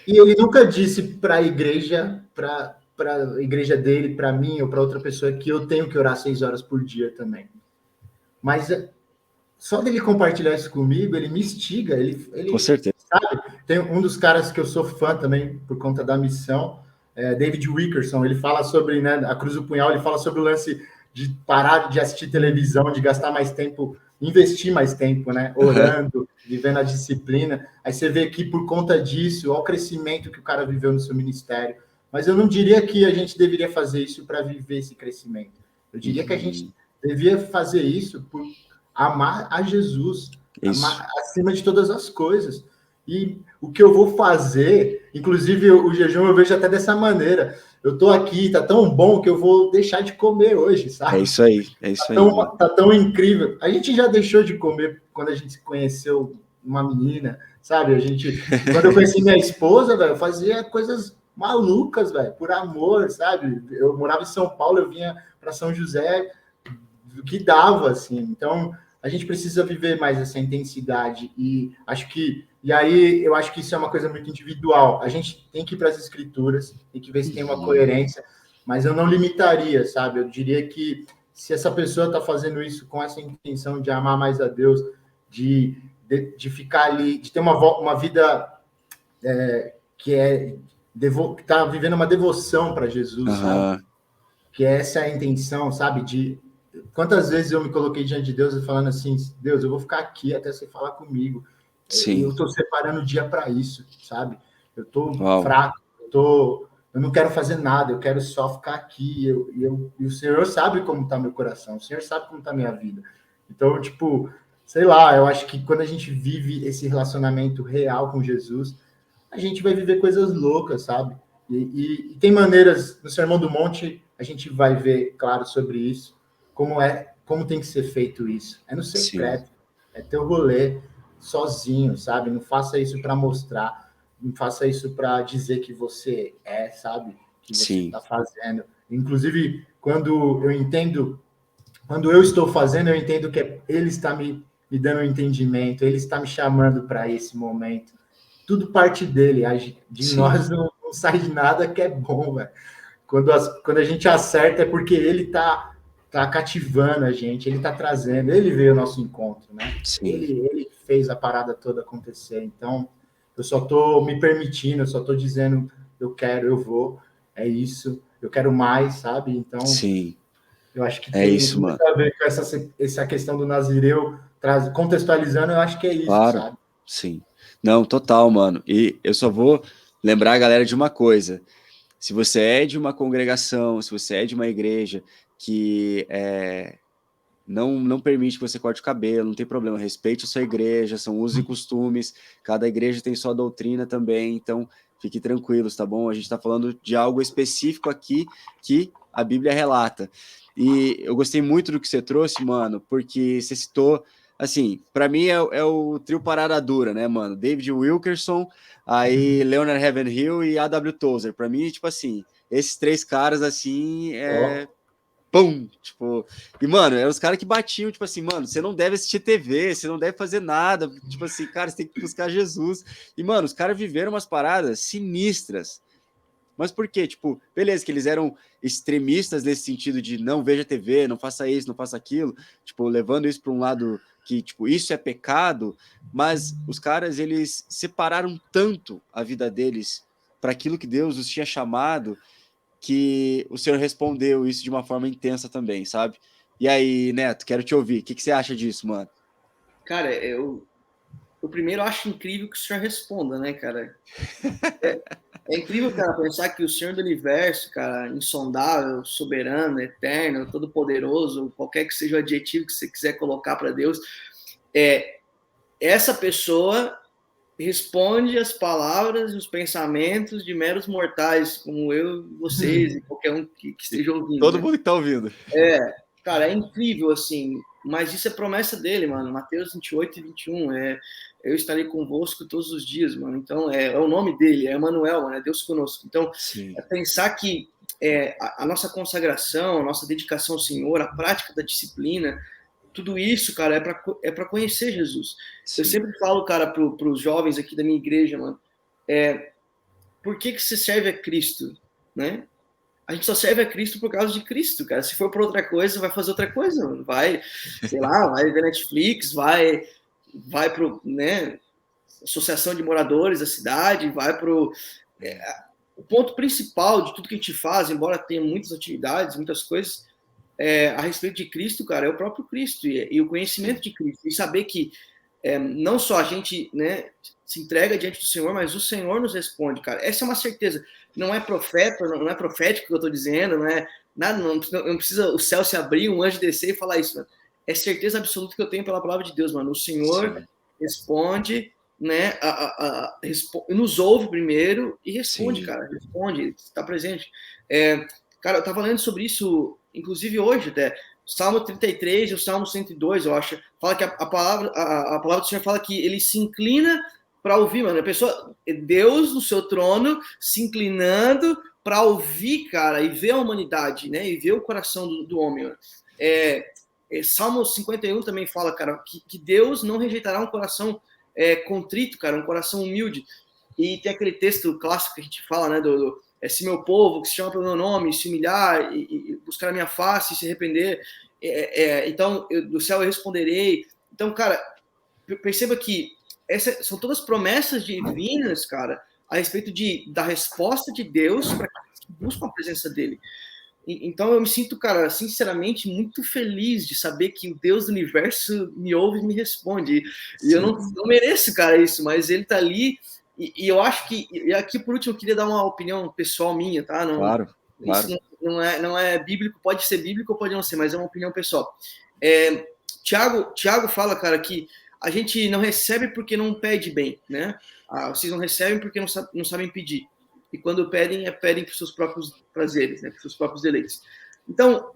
E ele nunca disse para a igreja, para a igreja dele, para mim ou para outra pessoa, que eu tenho que orar 6 horas por dia também. Mas só dele compartilhar isso comigo, ele me instiga, ele com certeza. Sabe? Tem um dos caras que eu sou fã também, por conta da missão, David Wilkerson, ele fala sobre, né, a Cruz do Punhal, ele fala sobre o lance de parar de assistir televisão, de gastar mais tempo, investir mais tempo, né, orando, vivendo a disciplina. Aí você vê que por conta disso, olha o crescimento que o cara viveu no seu ministério. Mas eu não diria que a gente deveria fazer isso para viver esse crescimento. Eu diria que a gente devia fazer isso por amar a Jesus, amar acima de todas as coisas. E o que eu vou fazer, inclusive o jejum eu vejo até dessa maneira. Eu tô aqui, tá tão bom que eu vou deixar de comer hoje, sabe? É isso aí. Tá tão incrível. A gente já deixou de comer quando a gente conheceu uma menina, sabe? Quando eu conheci minha esposa, velho, eu fazia coisas malucas, velho, por amor, sabe? Eu morava em São Paulo, eu vinha para São José, do que dava, assim. Então, a gente precisa viver mais essa intensidade e aí eu acho que isso é uma coisa muito individual. A gente tem que ir para as escrituras, tem que ver se tem uma coerência, mas eu não limitaria, sabe? Eu diria que se essa pessoa está fazendo isso com essa intenção de amar mais a Deus, de ficar ali, de ter uma vida que está vivendo uma devoção para Jesus, sabe? Que essa é a intenção, sabe? Quantas vezes eu me coloquei diante de Deus e falando assim, Deus, eu vou ficar aqui até você falar comigo. Sim. Eu estou separando o dia para isso, sabe? Eu estou fraco, eu não quero fazer nada, eu quero só ficar aqui. E o Senhor sabe como está meu coração, o Senhor sabe como está minha vida. Então, tipo, sei lá, eu acho que quando a gente vive esse relacionamento real com Jesus, a gente vai viver coisas loucas, sabe? E tem maneiras, no Sermão do Monte, a gente vai ver, claro, sobre isso, como tem que ser feito isso. É no secreto, é teu rolê, sozinho, sabe? Não faça isso para mostrar, não faça isso para dizer que você sabe? Que você está fazendo. Inclusive, quando eu estou fazendo, eu entendo que Ele está me dando um entendimento, Ele está me chamando para esse momento. Tudo parte dele, de nós não sai de nada que é bom, velho. Quando a gente acerta é porque Ele está cativando a gente, Ele está trazendo, Ele veio ao nosso encontro, né? Ele fez a parada toda acontecer. Então, eu só estou me permitindo, eu só estou dizendo, eu quero, eu vou, é isso, eu quero mais, sabe? Então, eu acho que tem muito a ver com essa questão do Nazireu, contextualizando, eu acho que é isso, sabe? Sim. Não, total, mano. E eu só vou lembrar a galera de uma coisa. Se você é de uma congregação, se você é de uma igreja que não permite que você corte o cabelo, não tem problema, respeite a sua igreja, são usos e costumes, cada igreja tem sua doutrina também, então fique tranquilos, tá bom? A gente tá falando de algo específico aqui que a Bíblia relata. E eu gostei muito do que você trouxe, mano, porque você citou assim, pra mim é o trio parada dura, né, mano? David Wilkerson, aí Leonard Ravenhill e A.W. Tozer. Pra mim, tipo assim, esses três caras, assim, Ó, pum, tipo, e mano, eram os caras que batiam, tipo assim, mano, você não deve assistir TV, você não deve fazer nada, tipo assim, cara, você tem que buscar Jesus. E mano, os caras viveram umas paradas sinistras. Mas por quê? Tipo, beleza, que eles eram extremistas nesse sentido de não veja TV, não faça isso, não faça aquilo, tipo, levando isso para um lado que, tipo, isso é pecado, mas os caras, eles separaram tanto a vida deles para aquilo que Deus os tinha chamado, que o Senhor respondeu isso de uma forma intensa também, sabe? E aí, Neto, quero te ouvir. O que você acha disso, mano? Cara, eu primeiro acho incrível que o senhor responda, né, cara? É incrível, cara, pensar que o Senhor do Universo, cara, insondável, soberano, eterno, todo-poderoso, qualquer que seja o adjetivo que você quiser colocar para Deus, essa pessoa responde as palavras e os pensamentos de meros mortais, como eu, vocês e qualquer um que esteja ouvindo, Todo né? mundo que tá ouvindo. Cara, é incrível, assim, mas isso é promessa dele, mano. Mateus 28 e 21, eu estarei convosco todos os dias, mano. Então, é o nome dele, é Emmanuel, mano, é Deus conosco. Então, Sim. é pensar que a nossa consagração, a nossa dedicação ao Senhor, a prática da disciplina, tudo isso, cara, é para conhecer Jesus. Eu Sim. sempre falo, cara, para os jovens aqui da minha igreja, mano, por que você serve a Cristo, né? A gente só serve a Cristo por causa de Cristo, cara. Se for por outra coisa, vai fazer outra coisa, mano. Vai, sei lá, vai ver Netflix, vai pro, né, associação de moradores da cidade, vai pro o ponto principal de tudo que a gente faz, embora tenha muitas atividades, muitas coisas, a respeito de Cristo, cara, é o próprio Cristo e o conhecimento de Cristo e saber que não só a gente, né, se entrega diante do Senhor, mas o Senhor nos responde, cara. Essa é uma certeza. Não é profeta, não é profético que eu estou dizendo, não é nada, não precisa o céu se abrir, um anjo descer e falar isso, mano. É certeza absoluta que eu tenho pela palavra de Deus, mano. O Senhor Sim. responde, né, nos ouve primeiro e responde, Sim. cara. Responde, está presente. Cara, eu tava lendo sobre isso, inclusive hoje até. Salmo 33 e o Salmo 102, eu acho, fala que a palavra do Senhor fala que ele se inclina para ouvir, mano. A pessoa, Deus no seu trono, se inclinando para ouvir, cara, e ver a humanidade, né? E ver o coração do homem. Mano. Salmo 51 também fala, cara, que Deus não rejeitará um coração contrito, cara, um coração humilde. E tem aquele texto clássico que a gente fala, né, se meu povo, que se chama pelo meu nome, se humilhar e buscar a minha face e se arrepender, então do céu eu responderei. Então, cara, perceba que essas são todas promessas divinas, cara, a respeito da resposta de Deus para que buscam a presença dele. Então eu me sinto, cara, sinceramente muito feliz de saber que o Deus do universo me ouve e me responde. E eu não mereço, cara, isso, mas ele tá ali. E eu acho que, e aqui por último, eu queria dar uma opinião pessoal minha, tá? Não, Claro, claro. isso não é bíblico, pode ser bíblico ou pode não ser, mas é uma opinião pessoal. Tiago fala, cara, que a gente não recebe porque não pede bem, né? Vocês não recebem porque não sabem pedir. E quando pedem, pedem para os seus próprios prazeres, né? Para os seus próprios deleites. Então,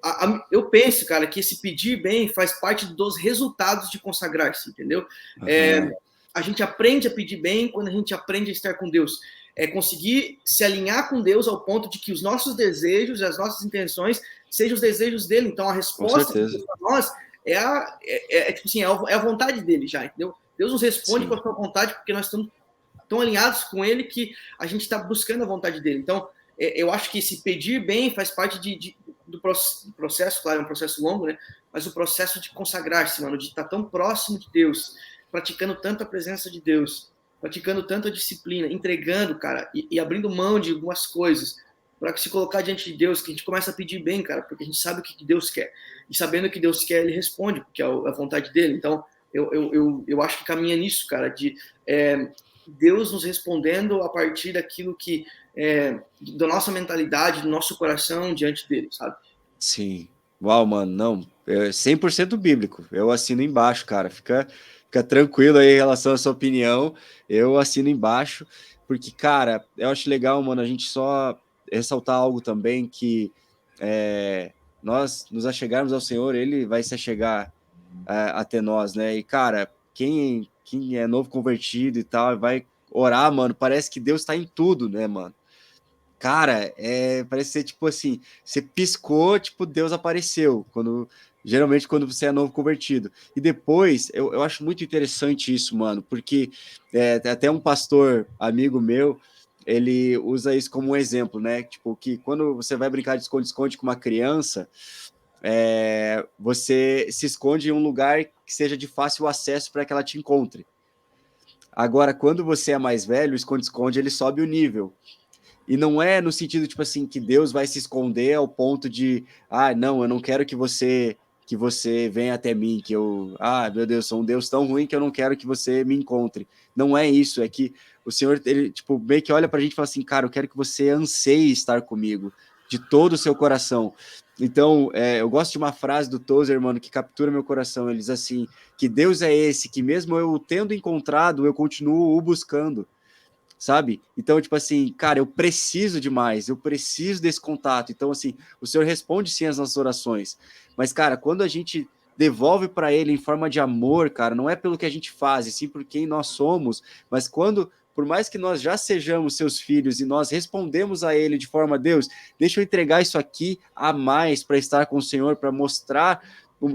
eu penso, cara, que esse pedir bem faz parte dos resultados de consagrar-se, entendeu? A gente aprende a pedir bem quando a gente aprende a estar com Deus. Conseguir se alinhar com Deus ao ponto de que os nossos desejos e as nossas intenções sejam os desejos dele. Então, a resposta para nós tipo assim, é a vontade dele já, entendeu? Deus nos responde com a sua vontade porque nós estamos tão alinhados com ele que a gente está buscando a vontade dele. Então, eu acho que esse pedir bem faz parte do processo, claro, é um processo longo, né? Mas o processo de consagrar-se, mano, de estar tão próximo de Deus, praticando tanto a presença de Deus, praticando tanto a disciplina, entregando, cara, e abrindo mão de algumas coisas para se colocar diante de Deus, que a gente começa a pedir bem, cara, porque a gente sabe o que Deus quer. E sabendo o que Deus quer, ele responde, porque é a vontade dele. Então, eu acho que caminha nisso, cara, de Deus nos respondendo a partir daquilo que da nossa mentalidade, do nosso coração diante dele, sabe? Sim. Uau, mano, não, é 100% bíblico. Eu assino embaixo, cara. Fica tranquilo aí em relação à sua opinião. Eu assino embaixo, porque, cara, eu acho legal, mano, a gente só ressaltar algo também que nós nos achegarmos ao Senhor, ele vai se achegar até nós, né? E, cara, quem é novo convertido e tal, vai orar, mano, parece que Deus tá em tudo, né, mano? Cara, parece ser tipo assim, você piscou, tipo, Deus apareceu, geralmente quando você é novo convertido. E depois, eu acho muito interessante isso, mano, porque até um pastor amigo meu, ele usa isso como um exemplo, né? Tipo, que quando você vai brincar de esconde-esconde com uma criança, você se esconde em um lugar que seja de fácil acesso para que ela te encontre. Agora, quando você é mais velho, o esconde-esconde ele sobe o nível. E não é no sentido, tipo assim, que Deus vai se esconder ao ponto de, não, eu não quero que você venha até mim, meu Deus, sou um Deus tão ruim que eu não quero que você me encontre. Não é isso, é que o Senhor, ele, tipo, meio que olha pra gente e fala assim, cara, eu quero que você anseie estar comigo, de todo o seu coração. Então, eu gosto de uma frase do Tozer, mano, que captura meu coração. Ele diz assim, que Deus é esse, que mesmo eu o tendo encontrado, eu continuo o buscando, sabe? Então, tipo assim, cara, eu preciso demais, eu preciso desse contato. Então, assim, o Senhor responde sim as nossas orações. Mas, cara, quando a gente devolve para Ele em forma de amor, cara, não é pelo que a gente faz, e sim por quem nós somos, mas quando, por mais que nós já sejamos seus filhos e nós respondemos a Ele de forma, Deus, deixa eu entregar isso aqui a mais para estar com o Senhor, para mostrar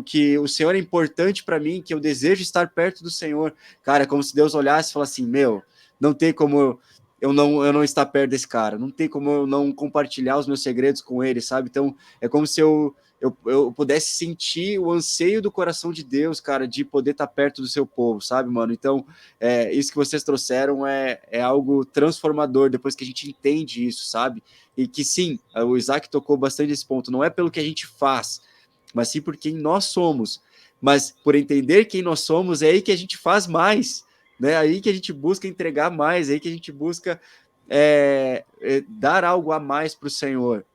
que o Senhor é importante para mim, que eu desejo estar perto do Senhor. Cara, é como se Deus olhasse e falasse assim, meu, não tem como eu não estar perto desse cara, não tem como eu não compartilhar os meus segredos com ele, sabe? Então, é como se eu pudesse sentir o anseio do coração de Deus, cara, de poder estar perto do seu povo, sabe, mano? Então, isso que vocês trouxeram é algo transformador, depois que a gente entende isso, sabe? E que sim, o Isaac tocou bastante esse ponto, não é pelo que a gente faz, mas sim por quem nós somos. Mas por entender quem nós somos, é aí que a gente faz mais, né? Aí que a gente busca entregar mais, aí que a gente busca dar algo a mais para o Senhor.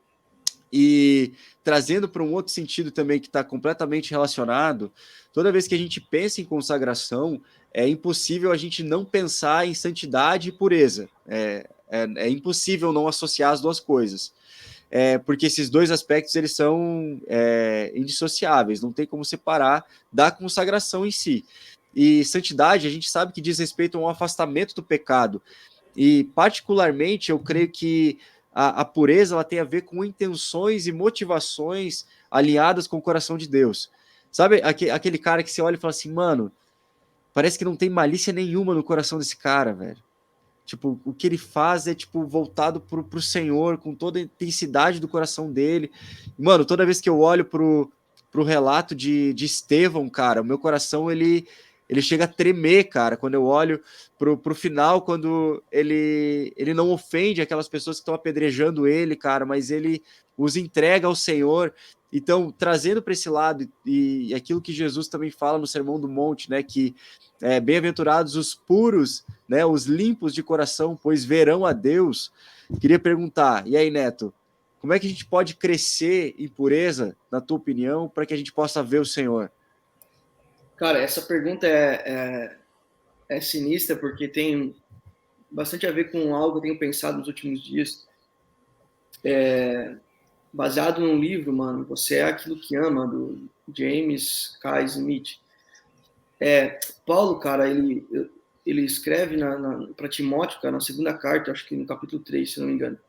E trazendo para um outro sentido também que está completamente relacionado, toda vez que a gente pensa em consagração, é impossível a gente não pensar em santidade e pureza. É impossível não associar as duas coisas. Porque esses dois aspectos eles são indissociáveis, não tem como separar da consagração em si. E santidade, a gente sabe que diz respeito a um afastamento do pecado. E, particularmente, eu creio que a pureza ela tem a ver com intenções e motivações alinhadas com o coração de Deus. Sabe aquele cara que você olha e fala assim, mano, parece que não tem malícia nenhuma no coração desse cara, velho. Tipo, o que ele faz é, tipo, voltado pro Senhor, com toda a intensidade do coração dele. Mano, toda vez que eu olho pro relato de Estevão, cara, o meu coração, ele chega a tremer, cara, quando eu olho pro final, quando ele não ofende aquelas pessoas que estão apedrejando ele, cara, mas ele os entrega ao Senhor. Então, trazendo para esse lado, e aquilo que Jesus também fala no Sermão do Monte, né, que bem-aventurados os puros, né, os limpos de coração, pois verão a Deus. Queria perguntar, e aí, Neto, como é que a gente pode crescer em pureza, na tua opinião, para que a gente possa ver o Senhor? Cara, essa pergunta é sinistra, porque tem bastante a ver com algo que eu tenho pensado nos últimos dias. Baseado num livro, mano, Você é Aquilo que Ama, do James K. Smith. Paulo, cara, ele escreve para Timóteo, cara, na segunda carta, acho que no capítulo 3, se não me engano,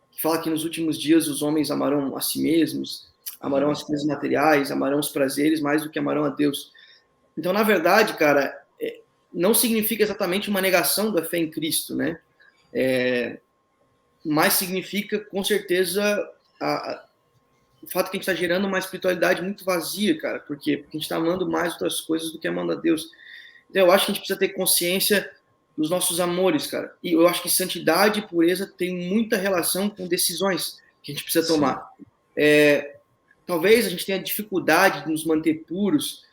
que fala que nos últimos dias os homens amarão a si mesmos, amarão as coisas materiais, amarão os prazeres mais do que amarão a Deus. Então, na verdade, cara, não significa exatamente uma negação da fé em Cristo, né? Mas significa, com certeza, o fato que a gente está gerando uma espiritualidade muito vazia, cara. Por quê? Porque a gente está amando mais outras coisas do que amando a Deus. Então, eu acho que a gente precisa ter consciência dos nossos amores, cara. E eu acho que santidade e pureza tem muita relação com decisões que a gente precisa tomar. Talvez a gente tenha dificuldade de nos manter puros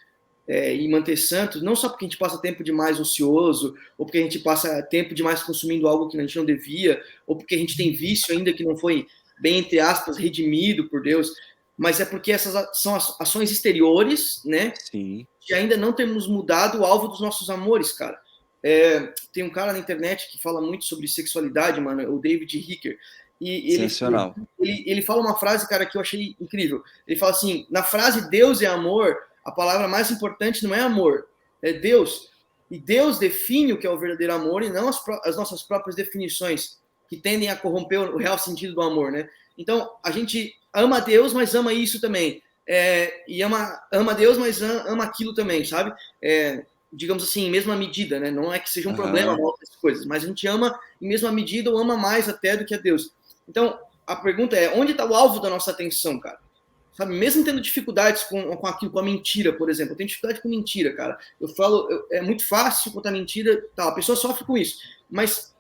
e manter santos, não só porque a gente passa tempo demais ocioso, ou porque a gente passa tempo demais consumindo algo que a gente não devia, ou porque a gente tem vício ainda que não foi, bem entre aspas, redimido por Deus, mas é porque essas são ações exteriores, né? Sim. Que ainda não temos mudado o alvo dos nossos amores, cara. Tem um cara na internet que fala muito sobre sexualidade, mano, o David Hicker, e ele fala uma frase, cara, que eu achei incrível. Ele fala assim, na frase Deus é amor, A palavra mais importante não é amor, é Deus. E Deus define o que é o verdadeiro amor e não as nossas próprias definições, que tendem a corromper o real sentido do amor, né? Então, a gente ama Deus, mas ama isso também. E ama Deus, mas ama aquilo também, sabe? Digamos assim, em mesma medida, né? Não é que seja um problema outras coisas, mas a gente ama em mesma medida ou ama mais até do que a Deus. Então, a pergunta é, onde está o alvo da nossa atenção, cara? Sabe, mesmo tendo dificuldades com aquilo, com a mentira, por exemplo. Eu tenho dificuldade com mentira, cara. Eu falo, é muito fácil contar mentira, tá, a pessoa sofre com isso. Mas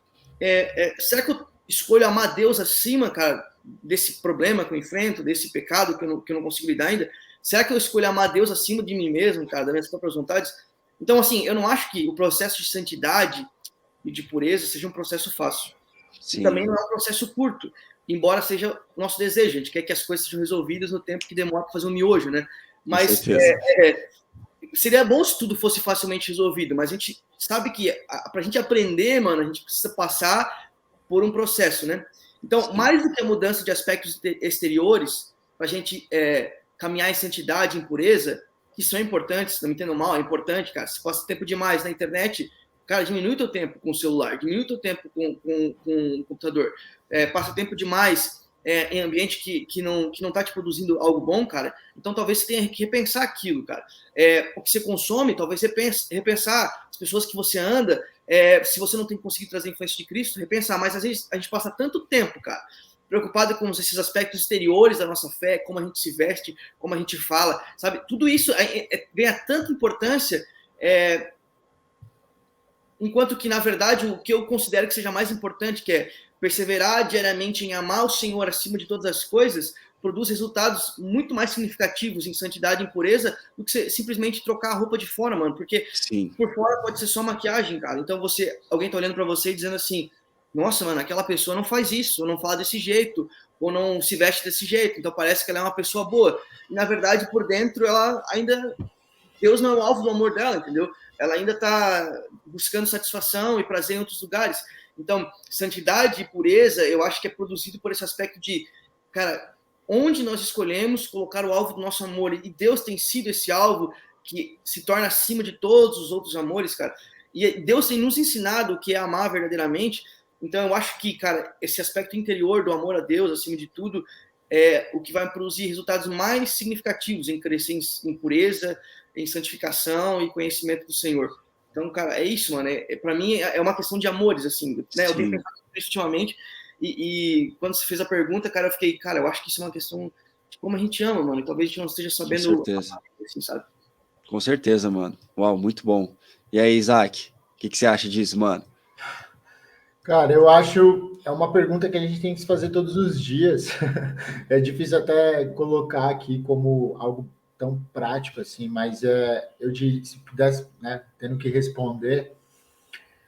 será que eu escolho amar Deus acima, cara, desse problema que eu enfrento, desse pecado que eu não consigo lidar ainda? Será que eu escolho amar Deus acima de mim mesmo, cara, das minhas próprias vontades? Então, assim, eu não acho que o processo de santidade e de pureza seja um processo fácil. Sim. E também não é um processo curto, embora seja o nosso desejo. A gente quer que as coisas sejam resolvidas no tempo que demora para fazer um miojo, né? Mas seria bom se tudo fosse facilmente resolvido, mas a gente sabe que para a gente aprender, mano, a gente precisa passar por um processo, né? Então, sim, mais do que a mudança de aspectos exteriores, para a gente caminhar em santidade, em pureza, que são importantes, não me entendam mal, é importante, cara. Se passa tempo demais na internet, cara, diminui o teu tempo com o celular, diminui o teu tempo com o computador, passa tempo demais em ambiente que não tá te produzindo algo bom, cara. Então talvez você tenha que repensar aquilo, cara. O que você consome, talvez repensar as pessoas que você anda, se você não tem conseguido trazer a influência de Cristo, repensar. Mas às vezes a gente passa tanto tempo, cara, preocupado com esses aspectos exteriores da nossa fé, como a gente se veste, como a gente fala, sabe? Tudo isso ganha tanta importância, enquanto que, na verdade, o que eu considero que seja mais importante, que é perseverar diariamente em amar o Senhor acima de todas as coisas, produz resultados muito mais significativos em santidade e em pureza do que simplesmente trocar a roupa de fora, mano. Porque sim, por fora pode ser só maquiagem, cara. Então alguém tá olhando pra você e dizendo assim, nossa, mano, aquela pessoa não faz isso, ou não fala desse jeito, ou não se veste desse jeito, então parece que ela é uma pessoa boa. E, na verdade, por dentro, ela ainda... Deus não é o alvo do amor dela, entendeu? Ela ainda está buscando satisfação e prazer em outros lugares. Então, santidade e pureza, eu acho que é produzido por esse aspecto de, cara, onde nós escolhemos colocar o alvo do nosso amor, e Deus tem sido esse alvo que se torna acima de todos os outros amores, cara. E Deus tem nos ensinado o que é amar verdadeiramente. Então, eu acho que, cara, esse aspecto interior do amor a Deus, acima de tudo, é o que vai produzir resultados mais significativos em crescer em pureza, em santificação e conhecimento do Senhor. Então, cara, é isso, mano. Para mim, é uma questão de amores, assim, né? Eu tenho pensado sobre isso ultimamente, e quando você fez a pergunta, cara, eu fiquei, cara, eu acho que isso é uma questão de como a gente ama, mano, e talvez a gente não esteja sabendo... Com certeza. Assim, sabe? Com certeza, mano. Uau, muito bom. E aí, Isaac, o que você acha disso, mano? Cara, eu acho... É uma pergunta que a gente tem que se fazer todos os dias. É difícil até colocar aqui como algo tão prático assim, mas eu diria, se pudesse, né, tendo que responder,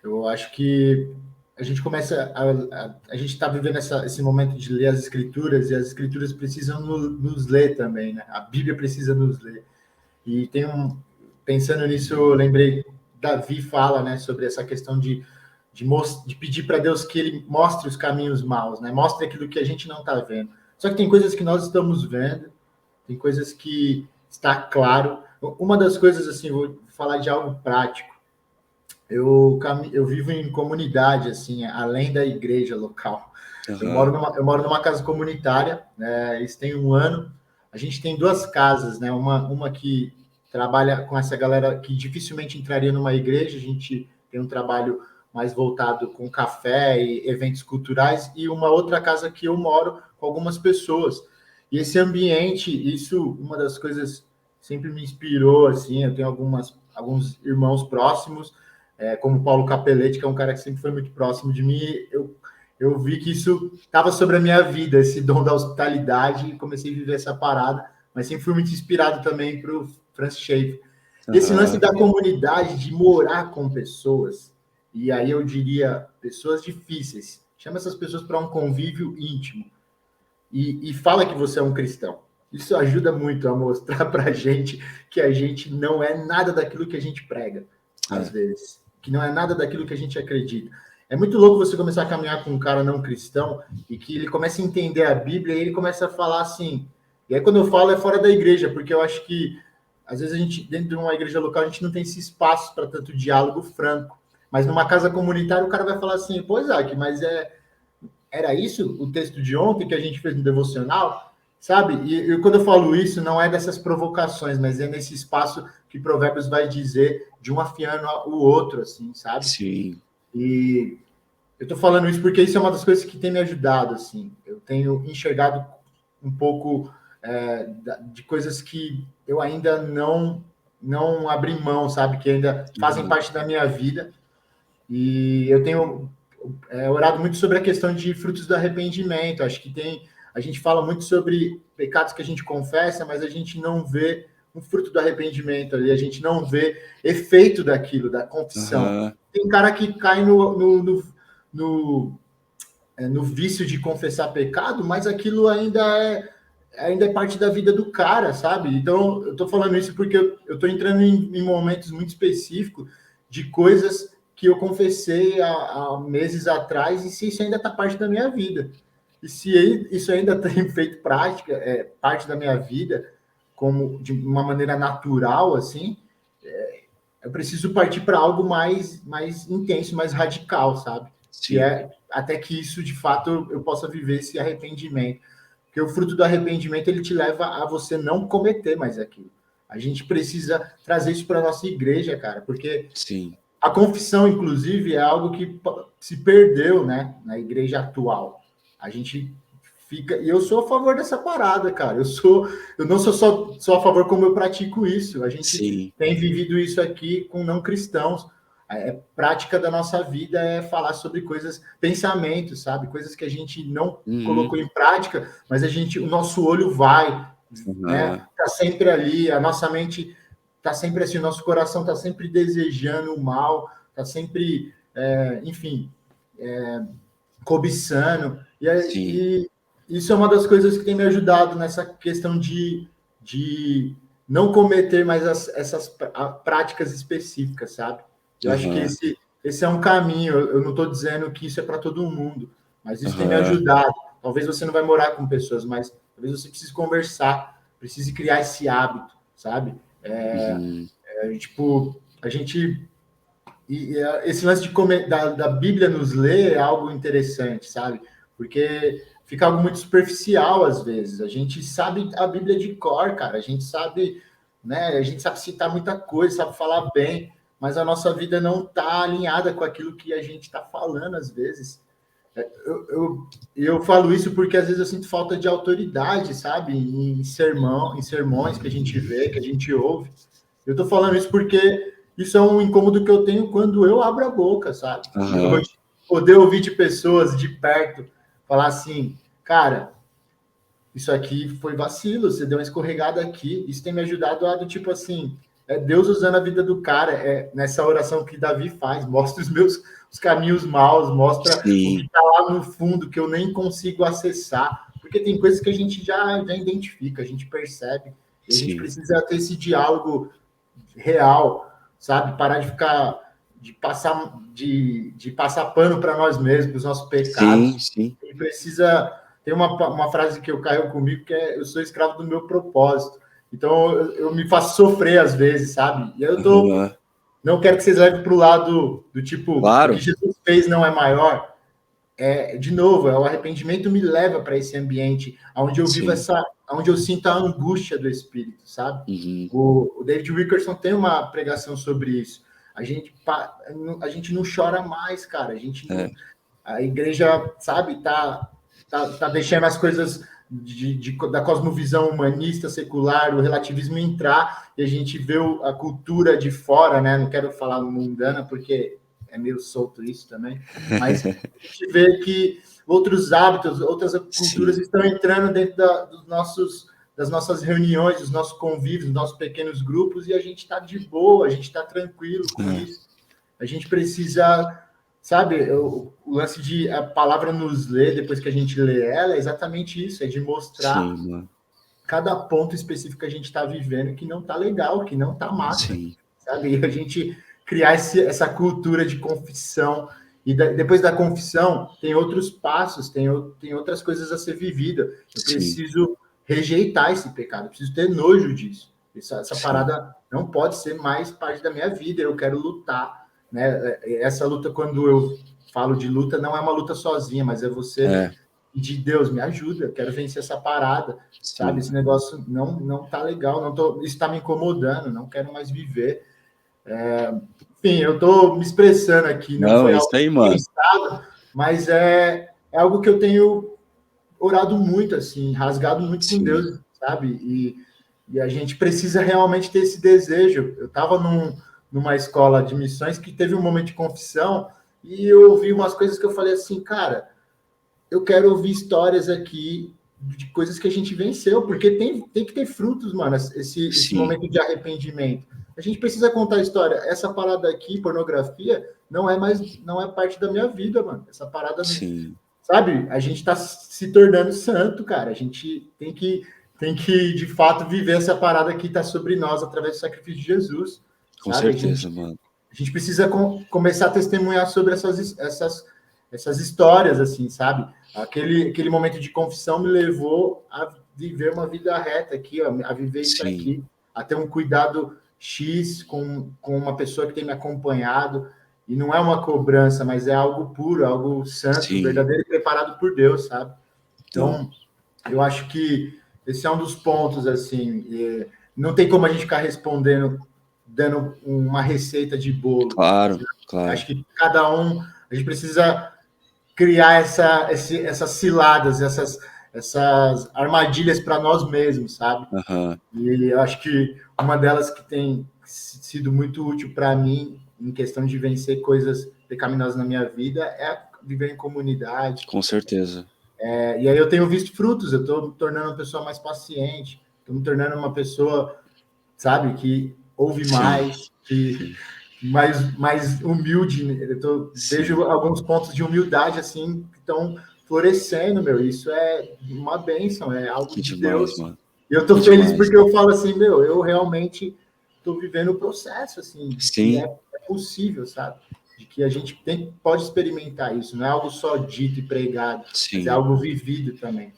eu acho que a gente começa a gente está vivendo esse momento de ler as escrituras, e as escrituras precisam nos ler também, né? A Bíblia precisa nos ler. E pensando nisso, eu lembrei, Davi fala, né, sobre essa questão de pedir para Deus que ele mostre os caminhos maus, né? Mostre aquilo que a gente não está vendo. Só que tem coisas que nós estamos vendo, tem coisas que está claro. Uma das coisas, assim, vou falar de algo prático. Eu vivo em comunidade, assim, além da igreja local. Uhum. Eu moro numa casa comunitária, né? Isso tem 1 ano. A gente tem 2 casas, né? Uma que trabalha com essa galera que dificilmente entraria numa igreja. A gente tem um trabalho mais voltado com café e eventos culturais, e uma outra casa que eu moro com algumas pessoas. E esse ambiente, uma das coisas sempre me inspirou, assim, eu tenho alguns irmãos próximos, como o Paulo Capelletti, que é um cara que sempre foi muito próximo de mim. Eu vi que isso estava sobre a minha vida, esse dom da hospitalidade, e comecei a viver essa parada, mas sempre fui muito inspirado também para o Francis Schaeffer. Uhum. Esse lance da comunidade, de morar com pessoas, e aí eu diria, pessoas difíceis, chama essas pessoas para um convívio íntimo, e fala que você é um cristão. Isso ajuda muito a mostrar para a gente que a gente não é nada daquilo que a gente prega, às vezes. Que não é nada daquilo que a gente acredita. É muito louco você começar a caminhar com um cara não cristão e que ele começa a entender a Bíblia e ele começa a falar assim... E aí quando eu falo é fora da igreja, porque eu acho que às vezes a gente, dentro de uma igreja local, a gente não tem esse espaço para tanto diálogo franco. Mas numa casa comunitária, o cara vai falar assim, pô, Isaac, mas era isso o texto de ontem que a gente fez no devocional? Sabe? E quando eu falo isso, não é dessas provocações, mas é nesse espaço que Provérbios vai dizer de um afiando o outro, assim, sabe? Sim. E eu tô falando isso porque isso é uma das coisas que tem me ajudado, assim. Eu tenho enxergado um pouco de coisas que eu ainda não abri mão, sabe? Que ainda fazem parte da minha vida. E eu tenho orado muito sobre a questão de frutos do arrependimento. Acho que a gente fala muito sobre pecados que a gente confessa, mas a gente não vê um fruto do arrependimento ali, a gente não vê efeito daquilo, da confissão. Tem cara que cai no vício de confessar pecado, mas aquilo ainda é parte da vida do cara, sabe? Então, eu tô falando isso porque eu tô entrando em momentos muito específicos de coisas que eu confessei há meses atrás, e se isso ainda tá parte da minha vida. E se isso ainda tem feito parte da minha vida, como de uma maneira natural, assim, eu preciso partir para algo mais intenso, mais radical, sabe? Sim. Que até que isso, de fato, eu possa viver esse arrependimento. Porque o fruto do arrependimento, ele te leva a você não cometer mais aquilo. A gente precisa trazer isso para a nossa igreja, cara, porque Sim. a confissão, inclusive, é algo que se perdeu, né, na igreja atual. A gente fica... E eu sou a favor dessa parada, cara. Eu não sou só a favor como eu pratico isso. A gente tem vivido isso aqui com não cristãos. Prática da nossa vida é falar sobre coisas, pensamentos, sabe? Coisas que a gente não colocou em prática, mas o nosso olho vai, né? Tá sempre ali, a nossa mente tá sempre assim, o nosso coração tá sempre desejando o mal, tá sempre, cobiçando. E isso é uma das coisas que tem me ajudado nessa questão de não cometer mais essas práticas específicas, sabe? Eu acho que esse é um caminho. Eu não estou dizendo que isso é para todo mundo, mas isso tem me ajudado. Talvez você não vai morar com pessoas, mas talvez você precise conversar, precise criar esse hábito, sabe? Tipo, a gente... esse lance da Bíblia nos ler é algo interessante, sabe? Porque fica algo muito superficial às vezes. A gente sabe a Bíblia de cor, cara. A gente sabe, né? A gente sabe citar muita coisa, sabe falar bem, mas a nossa vida não está alinhada com aquilo que a gente está falando às vezes. Eu falo isso porque às vezes eu sinto falta de autoridade, sabe? Em sermões que a gente vê, que a gente ouve. Eu estou falando isso porque isso é um incômodo que eu tenho quando eu abro a boca, sabe? Poder ouvir de pessoas de perto falar assim, cara, isso aqui foi vacilo, você deu uma escorregada aqui. Isso tem me ajudado a, do tipo assim, Deus usando a vida do cara, nessa oração que Davi faz, mostra os caminhos maus, mostra o que está lá no fundo, que eu nem consigo acessar. Porque tem coisas que a gente já identifica, a gente percebe, e a gente precisa ter esse diálogo real, sabe? Parar de ficar de passar pano para nós mesmos, para os nossos pecados. Sim. E precisa... Tem uma frase que eu caio comigo, que é: eu sou escravo do meu propósito. Então, eu me faço sofrer às vezes, sabe? E eu não quero que vocês levem para o lado do tipo, o que Jesus fez não é maior. De novo, o arrependimento me leva para esse ambiente onde eu vivo onde eu sinto a angústia do Espírito, sabe? O David Wilkerson tem uma pregação sobre isso. A gente não chora mais, cara. A igreja, sabe, tá deixando as coisas da cosmovisão humanista, secular, o relativismo entrar, e a gente vê a cultura de fora, né? Não quero falar mundana, porque é meio solto isso também, mas a gente vê que outros hábitos, outras culturas estão entrando dentro das nossas reuniões, dos nossos convívios, dos nossos pequenos grupos, e a gente está de boa, a gente está tranquilo com isso. A gente precisa... Sabe, o lance de a palavra nos ler, depois que a gente lê ela, é exatamente isso, é de mostrar cada ponto específico que a gente está vivendo que não está legal, que não está massa, sabe? E a gente criar essa cultura de confissão, e depois da confissão tem outros passos, tem outras coisas a ser vivida. Eu preciso rejeitar esse pecado, eu preciso ter nojo disso. Essa parada não pode ser mais parte da minha vida, eu quero lutar, né? Essa luta, quando eu falo de luta, não é uma luta sozinha, mas é você de Deus, me ajuda, eu quero vencer essa parada, sabe? Esse negócio não tá legal, isso tá me incomodando, não quero mais viver. Enfim, eu tô me expressando aqui, não foi algo aí, mano. pensado, mas é algo que eu tenho orado muito, assim, rasgado muito com Deus, sabe? E a gente precisa realmente ter esse desejo. Eu estava numa escola de missões que teve um momento de confissão e eu ouvi umas coisas que eu falei assim, cara, eu quero ouvir histórias aqui de coisas que a gente venceu, porque tem que ter frutos, mano, esse momento de arrependimento. A gente precisa contar a história. Essa parada aqui, pornografia, não é parte da minha vida, mano. Essa parada, sabe? A gente tá se tornando santo, cara. A gente tem que de fato viver essa parada que tá sobre nós através do sacrifício de Jesus. Com certeza, mano. A gente precisa começar a testemunhar sobre essas histórias, assim, sabe? Aquele momento de confissão me levou a viver uma vida reta aqui, ó, a viver isso aqui, a ter um cuidado X com uma pessoa que tem me acompanhado, e não é uma cobrança, mas é algo puro, algo santo, verdadeiro e preparado por Deus, sabe? Então, eu acho que esse é um dos pontos, assim, não tem como a gente ficar respondendo, dando uma receita de bolo. Claro. Acho que cada um, a gente precisa criar essas ciladas, essas armadilhas para nós mesmos, sabe? E eu acho que uma delas que tem sido muito útil para mim, em questão de vencer coisas pecaminosas na minha vida, é viver em comunidade. Com certeza. E aí eu tenho visto frutos, eu estou me tornando uma pessoa mais paciente, estou me tornando uma pessoa, sabe, que ouve mais, que mais humilde. Vejo alguns pontos de humildade assim que estão florescendo, meu. Isso é uma bênção, é algo de Deus. Mano. E eu estou feliz porque eu falo assim, meu, eu realmente estou vivendo o processo, assim, de que é possível, sabe? De que a gente pode experimentar isso, não é algo só dito e pregado, mas é algo vivido também.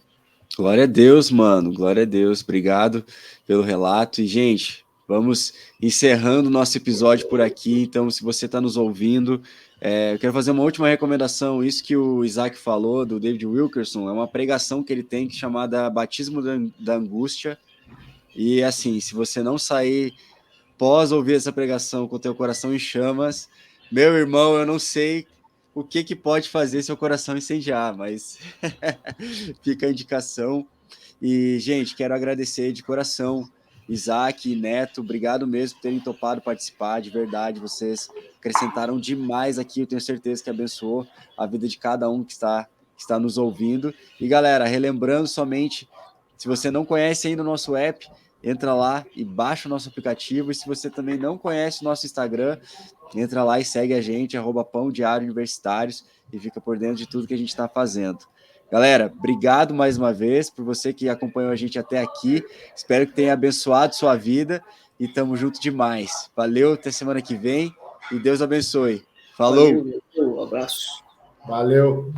Glória a Deus, mano, glória a Deus, obrigado pelo relato. E, gente, vamos encerrando o nosso episódio por aqui. Então, se você está nos ouvindo, eu quero fazer uma última recomendação. Isso que o Isaac falou, do David Wilkerson, é uma pregação que ele tem chamada Batismo da Angústia. E, assim, se você não sair pós ouvir essa pregação com o teu coração em chamas, meu irmão, eu não sei o que pode fazer seu coração incendiar, mas fica a indicação. E, gente, quero agradecer de coração, Isaac e Neto, obrigado mesmo por terem topado participar, de verdade, vocês acrescentaram demais aqui, eu tenho certeza que abençoou a vida de cada um que está nos ouvindo. E, galera, relembrando somente, se você não conhece ainda o nosso app, entra lá e baixa o nosso aplicativo. E se você também não conhece o nosso Instagram, entra lá e segue a gente, @Pão Diário Universitários, e fica por dentro de tudo que a gente está fazendo. Galera, obrigado mais uma vez por você que acompanhou a gente até aqui. Espero que tenha abençoado sua vida e tamo junto demais. Valeu, até semana que vem e Deus abençoe. Falou! Valeu, um abraço. Valeu!